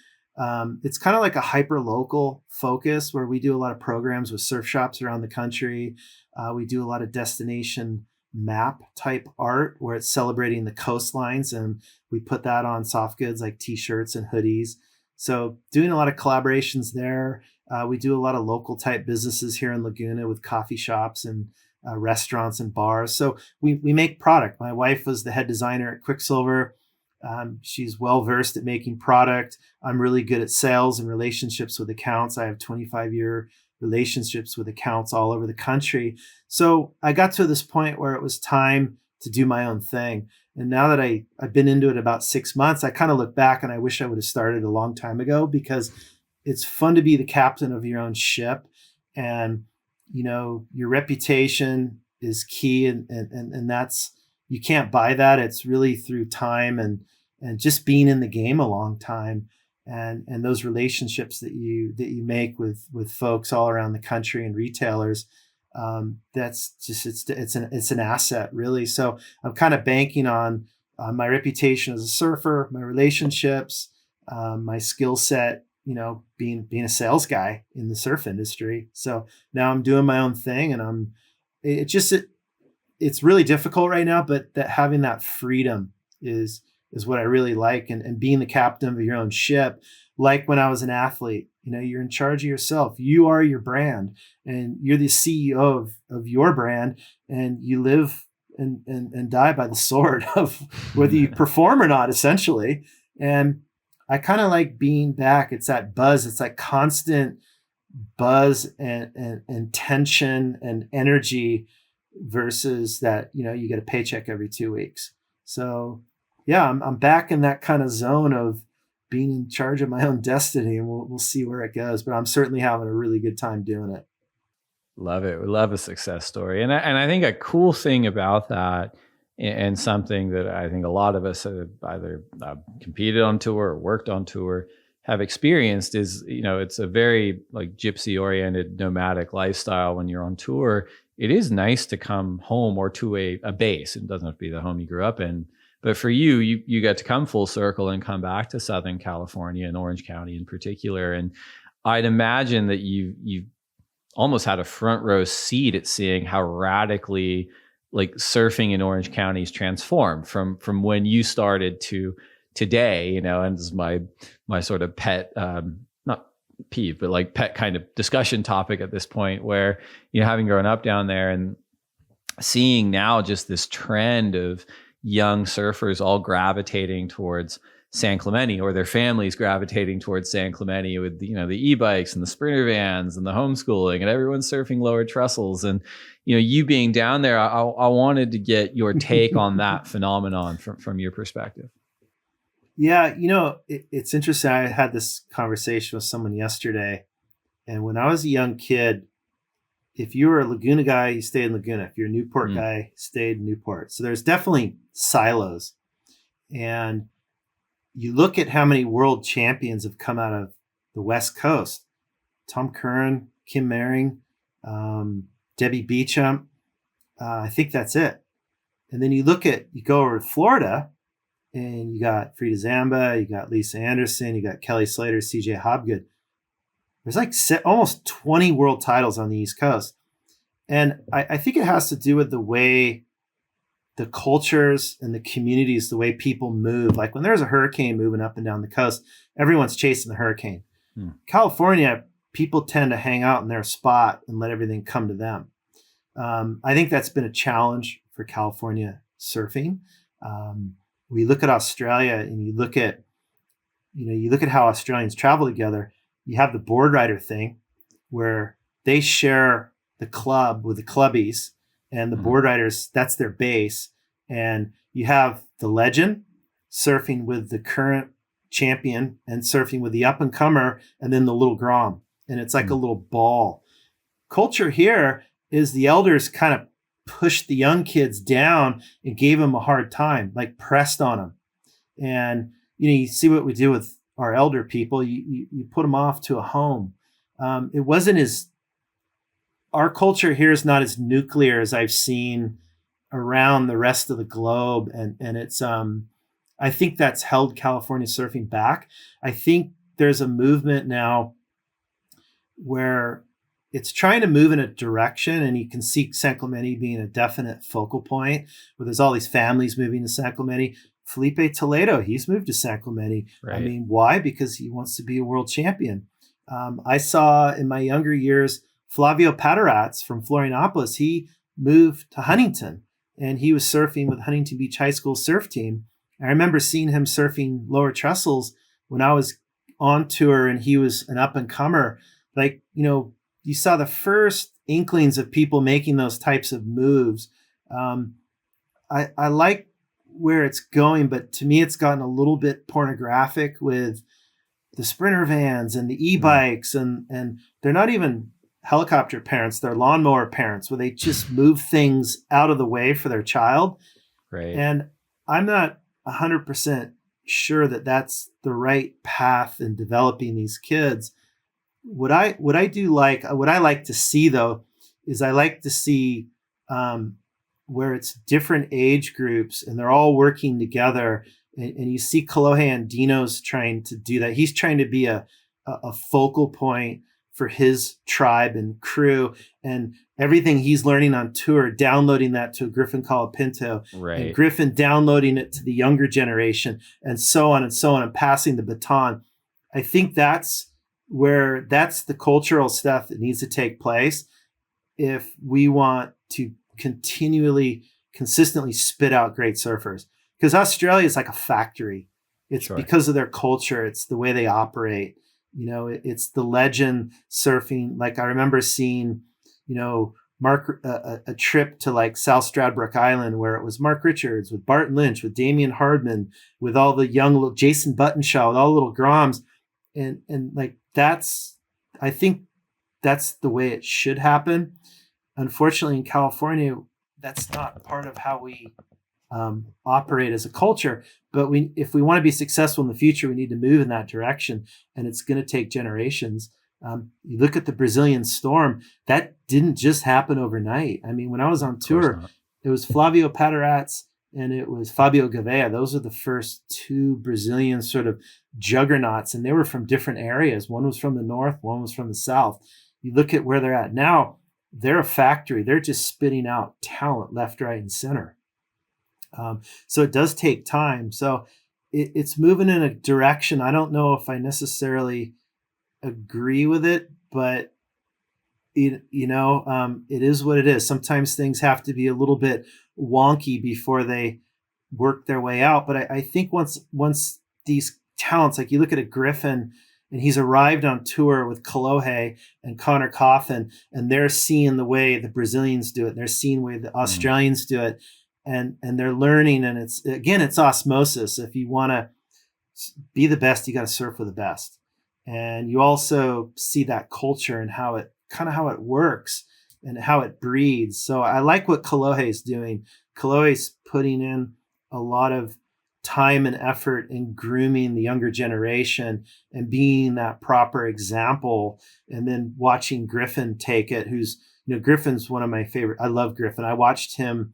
it's kind of like a hyper local focus where we do a lot of programs with surf shops around the country. We do a lot of destination map type art where it's celebrating the coastlines, and we put that on soft goods like t-shirts and hoodies. So doing a lot of collaborations there. We do a lot of local type businesses here in Laguna with coffee shops and restaurants and bars. So we make product. My wife was the head designer at Quiksilver. She's well versed at making product. I'm really good at sales and relationships with accounts. I have 25-year relationships with accounts all over the country. So I got to this point where it was time to do my own thing. And now that I've been into it about 6 months, I kind of look back and I wish I would have started a long time ago, because it's fun to be the captain of your own ship. And, you know, your reputation is key. And that's, you can't buy that. It's really through time and just being in the game a long time. And those relationships that you make with folks all around the country and retailers, that's just it's an asset, really. So I'm kind of banking on my reputation as a surfer, my relationships, my skill set, you know, being a sales guy in the surf industry. So now I'm doing my own thing, and it's really difficult right now, but that having that freedom is what I really like, and being the captain of your own ship. Like when I was an athlete, you know, you're in charge of yourself. You are your brand, and you're the CEO of your brand, and you live and die by the sword of whether you perform or not, essentially. And I kind of like being back. It's that buzz. It's that constant buzz and tension and energy versus that, you know, you get a paycheck every 2 weeks. So yeah, I'm back in that kind of zone of being in charge of my own destiny, and we'll see where it goes. But I'm certainly having a really good time doing it. Love it. We love a success story. And I think a cool thing about that, and something that I think a lot of us have either competed on tour or worked on tour have experienced, is, you know, it's a very like gypsy oriented nomadic lifestyle. When you're on tour, it is nice to come home or to a base. It doesn't have to be the home you grew up in. But for you got to come full circle and come back to Southern California and Orange County in particular. And I'd imagine that you almost had a front row seat at seeing how radically like surfing in Orange County's transformed from when you started to today, you know. And this is my sort of pet, not peeve, but like pet kind of discussion topic at this point, where, you know, having grown up down there and seeing now just this trend of young surfers all gravitating towards San Clemente, or their families gravitating towards San Clemente with, you know, the e-bikes and the sprinter vans and the homeschooling, and everyone's surfing lower trestles. And, you know, you being down there, I wanted to get your take on that phenomenon from your perspective. Yeah, you know, it's interesting. I had this conversation with someone yesterday, and when I was a young kid, if you were a Laguna guy, you stayed in Laguna. If you're a Newport guy, stayed in Newport. So there's definitely silos. And you look at how many world champions have come out of the West Coast. Tom Curren, Kim Mering, Debbie Beecham. I think that's it. And then you go over to Florida, and you got Frida Zamba, you got Lisa Anderson, you got Kelly Slater, CJ Hobgood. There's like almost 20 world titles on the East Coast. And I think it has to do with the way the cultures and the communities, the way people move. Like when there's a hurricane moving up and down the coast, everyone's chasing the hurricane. California, people tend to hang out in their spot and let everything come to them. I think that's been a challenge for California surfing. We look at Australia, and you look at how Australians travel together. You have the board rider thing where they share the club with the clubbies, and the board riders, that's their base. And you have the legend surfing with the current champion and surfing with the up and comer, and then the little Grom. And it's like a little ball. Culture here is the elders kind of pushed the young kids down and gave them a hard time, like pressed on them. And, you know, you see what we do with our elder people. You put them off to a home. Our culture here is not as nuclear as I've seen around the rest of the globe. And it's, I think that's held California surfing back. I think there's a movement now where it's trying to move in a direction, and you can see San Clemente being a definite focal point, where there's all these families moving to San Clemente. Felipe Toledo, he's moved to San Clemente. Right. I mean, why? Because he wants to be a world champion. I saw in my younger years, Flavio Paterats from Florianopolis, he moved to Huntington and he was surfing with Huntington Beach High School surf team. I remember seeing him surfing lower trestles when I was on tour and he was an up and comer. Like, you know, you saw the first inklings of people making those types of moves. I like where it's going, but to me, it's gotten a little bit pornographic with the sprinter vans and the e-bikes, and they're not even helicopter parents, they're lawnmower parents, where they just move things out of the way for their child. Right. And I'm not 100% sure that that's the right path in developing these kids. What I like to see though, is I like to see where it's different age groups and they're all working together. And you see Kolohe and Dino's trying to do that. He's trying to be a focal point for his tribe and crew, and everything he's learning on tour, downloading that to a Griffin Colapinto, Right. and Griffin downloading it to the younger generation, and so on, and passing the baton. I think that's the cultural stuff that needs to take place if we want to consistently spit out great surfers. Because Australia is like a factory. It's Sure. because of their culture. It's the way they operate. You know, it's the legend surfing. Like I remember seeing, you know, a trip to like South Stradbroke Island where it was Mark Richards with Barton Lynch, with Damian Hardman, with all the young little Jason Buttonshaw, with all the little Groms. And like I think that's the way it should happen. Unfortunately, in California, that's not part of how we operate as a culture. But if we want to be successful in the future, we need to move in that direction, and it's going to take generations. You look at the Brazilian storm, that didn't just happen overnight. I mean, when I was on tour, it was Flavio Paterats and it was Fabio Gouveia. Those are the first two Brazilian sort of juggernauts, and they were from different areas. One was from the north, one was from the south. You look at where they're at now, they're a factory. They're just spitting out talent left, right, and center. So it does take time. So it's moving in a direction. I don't know if I necessarily agree with it, but it is what it is. Sometimes things have to be a little bit wonky before they work their way out. But I think once these talents, like you look at a Griffin, and he's arrived on tour with Kolohe and Connor Coffin, and they're seeing the way the Brazilians do it. They're seeing the way the Australians do it. And they're learning, and it's osmosis. If you want to be the best, you got to surf with the best. And you also see that culture and how it works and how it breeds. So I like what Kolohe is doing. Kolohe's putting in a lot of time and effort in grooming the younger generation and being that proper example. And then watching Griffin take it, Griffin's one of my favorite. I love Griffin. I watched him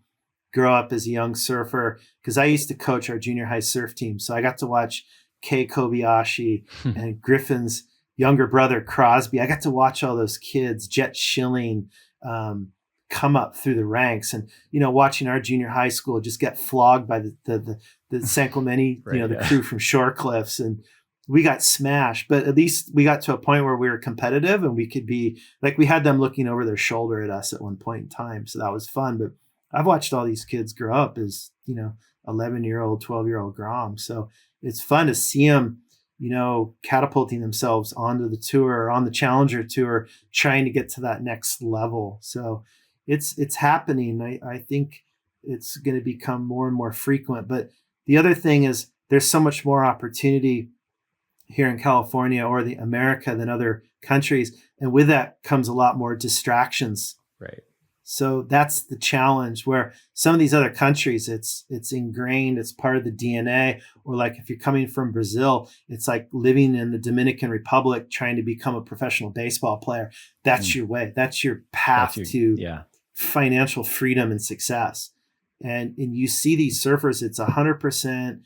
grow up as a young surfer because I used to coach our junior high surf team. So I got to watch Kei Kobayashi and Griffin's younger brother, Crosby. I got to watch all those kids, Jet Schilling, come up through the ranks, and, watching our junior high school just get flogged by the San Clemente, Right, the crew from Shore Cliffs. And we got smashed, but at least we got to a point where we were competitive and we could be like, we had them looking over their shoulder at us at one point in time. So that was fun. But I've watched all these kids grow up as, 11-year-old, 12-year-old Grom. So it's fun to see them, catapulting themselves onto the tour or on the Challenger Tour, trying to get to that next level. So it's happening. I think it's going to become more and more frequent. But the other thing is there's so much more opportunity here in California or the America than other countries. And with that comes a lot more distractions. Right. So that's the challenge, where some of these other countries, it's ingrained, it's part of the DNA. Or like if you're coming from Brazil, it's like living in the Dominican Republic, trying to become a professional baseball player. That's your way. That's your path to financial freedom and success. And you see these surfers, it's 100%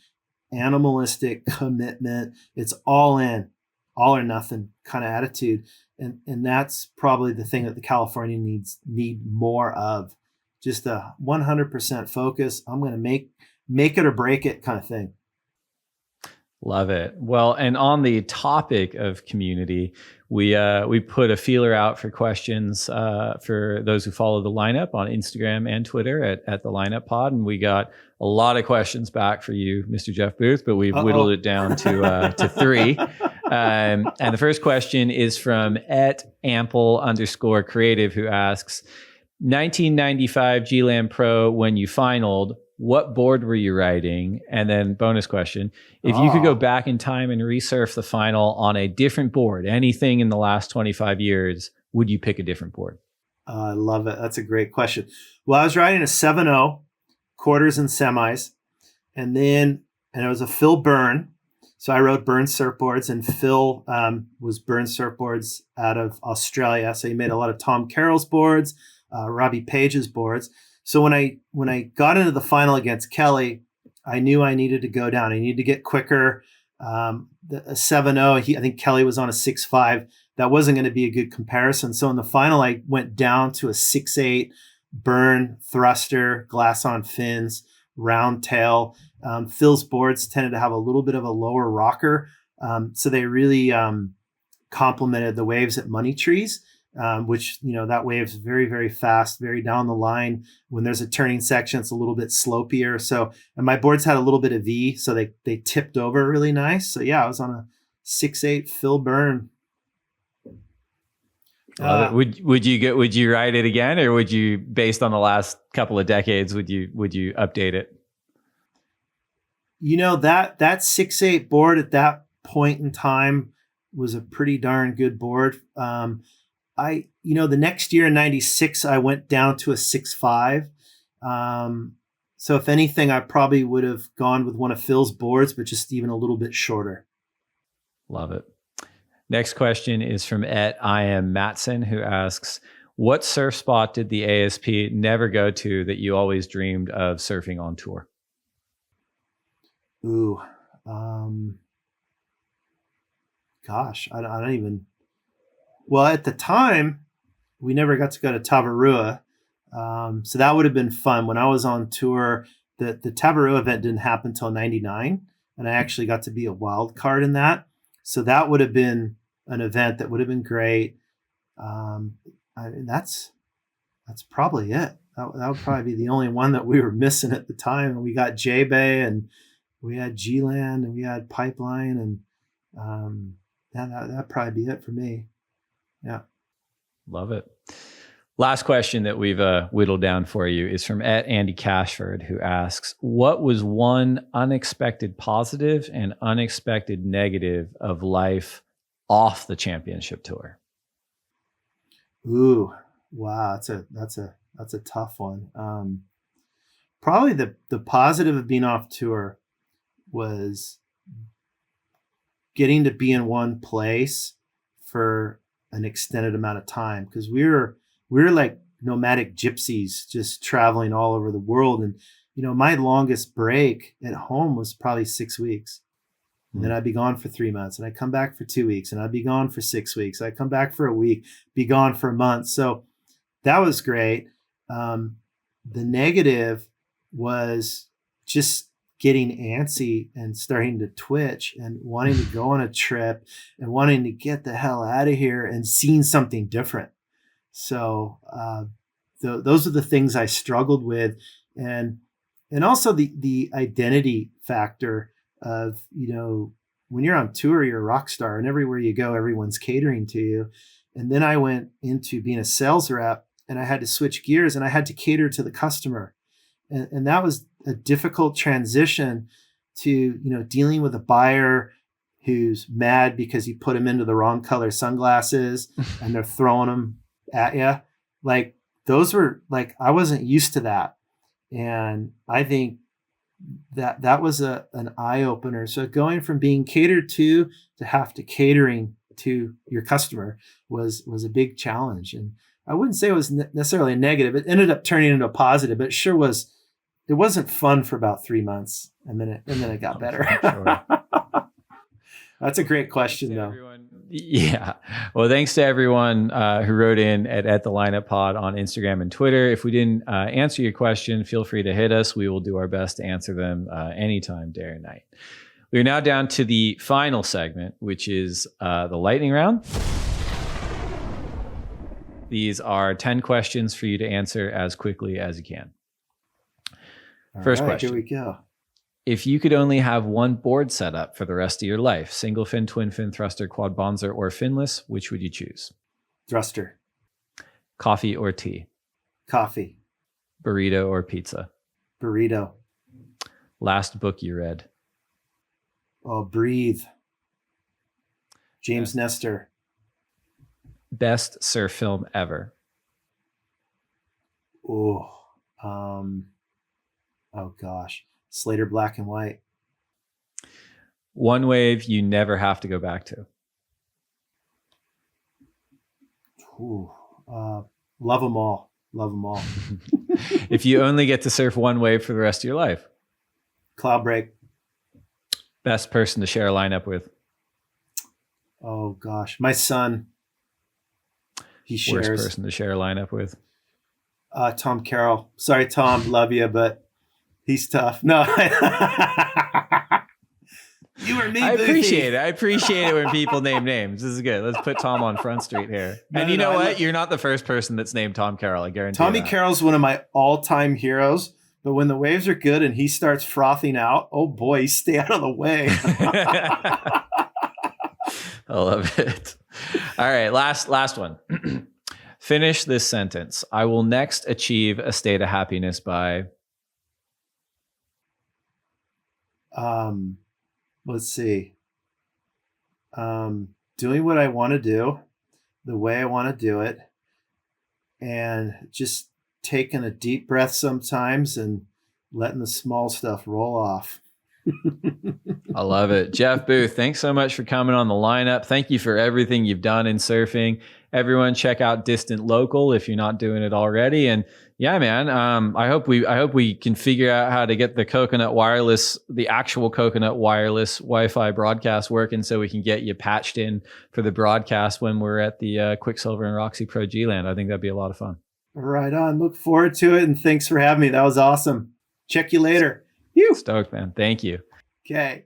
animalistic commitment. It's all in, all or nothing kind of attitude. And that's probably the thing that the Californians need more of. Just a 100% focus. I'm going to make make it or break it kind of thing. Love it. Well, and on the topic of community, we put a feeler out for questions for those who follow the lineup on Instagram and Twitter at the lineup pod, and we got a lot of questions back for you, Mr. Jeff Booth, but we've whittled it down to 3. And the first question is from @ample_creative, who asks, 1995 G-Land Pro, when you finaled, what board were you riding? And then bonus question, if you could go back in time and resurf the final on a different board, anything in the last 25 years, would you pick a different board? I love it. That's a great question. Well, I was riding a 7.0, quarters and semis, and it was a Phil Byrne. So I rode Byrne Surfboards, and Phil was Byrne Surfboards out of Australia. So he made a lot of Tom Carroll's boards, Robbie Page's boards. So when I got into the final against Kelly, I knew I needed to go down. I needed to get quicker. A 7.0, I think Kelly was on a 6.5. That wasn't going to be a good comparison. So in the final, I went down to a 6.8 Byrne thruster, glass on fins, round tail. Phil's boards tended to have a little bit of a lower rocker. So they really complemented the waves at Money Trees. Which, that wave's very, very fast, very down the line. When there's a turning section, it's a little bit slopier. So, and my boards had a little bit of V, so they tipped over really nice. So yeah, I was on a 6.8 Phil Byrne. Would you ride it again, or would you, based on the last couple of decades, would you update it? That 6.8 board at that point in time was a pretty darn good board. The next year in 96, I went down to a 6.5. So if anything, I probably would have gone with one of Phil's boards, but just even a little bit shorter. Love it. Next question is from I am Matson, who asks, what surf spot did the ASP never go to that you always dreamed of surfing on tour? Ooh, gosh, I don't even. Well, at the time, we never got to go to Tavarua. So that would have been fun. When I was on tour, the Tavarua event didn't happen until 99, and I actually got to be a wild card in that. So that would have been an event that would have been great. That's probably it. That would probably be the only one that we were missing at the time. And we got J-Bay, and we had G-Land, and we had Pipeline, and that'd probably be it for me. Yeah. Love it. Last question that we've whittled down for you is from Andy Cashford, who asks, what was one unexpected positive and unexpected negative of life off the championship tour? Ooh, wow. That's a tough one. Probably the positive of being off tour was getting to be in one place for an extended amount of time, because we were like nomadic gypsies just traveling all over the world. And my longest break at home was probably 6 weeks, and then I'd be gone for 3 months, and I'd come back for 2 weeks, and I'd be gone for 6 weeks. I'd come back for a week, be gone for a month. So that was great. The negative was just getting antsy and starting to twitch and wanting to go on a trip and wanting to get the hell out of here and seeing something different. So those are the things I struggled with. And also the identity factor of, when you're on tour, you're a rock star, and everywhere you go, everyone's catering to you. And then I went into being a sales rep, and I had to switch gears, and I had to cater to the customer. And that was a difficult transition to, dealing with a buyer who's mad because you put him into the wrong color sunglasses and they're throwing them at you. Like, those were like, I wasn't used to that. And I think that was an eye opener. So going from being catered to have to catering to your customer was a big challenge. And I wouldn't say it was necessarily a negative. It ended up turning into a positive, but it sure was. It wasn't fun for about 3 months, and then it got better. Sure. That's a great question, though. Everyone Yeah. Well, thanks to everyone who wrote in at the Lineup Pod on Instagram and Twitter. If we didn't answer your question, feel free to hit us. We will do our best to answer them anytime, day or night. We're now down to the final segment, which is the lightning round. These are 10 questions for you to answer as quickly as you can. First question. Here we go. If you could only have one board setup for the rest of your life, single fin, twin fin, thruster, quad bonzer, or finless, which would you choose? Thruster. Coffee or tea? Coffee. Burrito or pizza? Burrito. Last book you read? Oh, Breathe. James Nestor. Best surf film ever? Oh, oh gosh. Slater Black and White. One wave you never have to go back to? Ooh, love them all. Love them all. If you only get to surf one wave for the rest of your life? Cloud Break. Best person to share a lineup with? Oh gosh, my son. He shares. Worst person to share a lineup with? Tom Carroll. Sorry, Tom. Love you, but he's tough. No. You or me, I Boofy. appreciate it. I appreciate it when people name names. This is good. Let's put Tom on Front Street here. And you know what? You're not the first person that's named Tom Carroll. I guarantee Tommy that. Carroll's one of my all-time heroes. But when the waves are good and he starts frothing out, oh boy, stay out of the way. I love it. All right, last one. Finish this sentence. I will next achieve a state of happiness by... Let's see. Doing what I want to do, the way I want to do it, and just taking a deep breath sometimes and letting the small stuff roll off. I love it. Jeff Booth, thanks so much for coming on the lineup. Thank you for everything you've done in surfing. Everyone check out Distant Local if you're not doing it already. And yeah, man, I hope we can figure out how to get the actual Coconut wireless Wi-Fi broadcast working so we can get you patched in for the broadcast when we're at the Quiksilver and ROXY Pro G-Land. I think that'd be a lot of fun. Right on. Look forward to it. And thanks for having me. That was awesome. Check you later. Stoked, man. Thank you. Okay.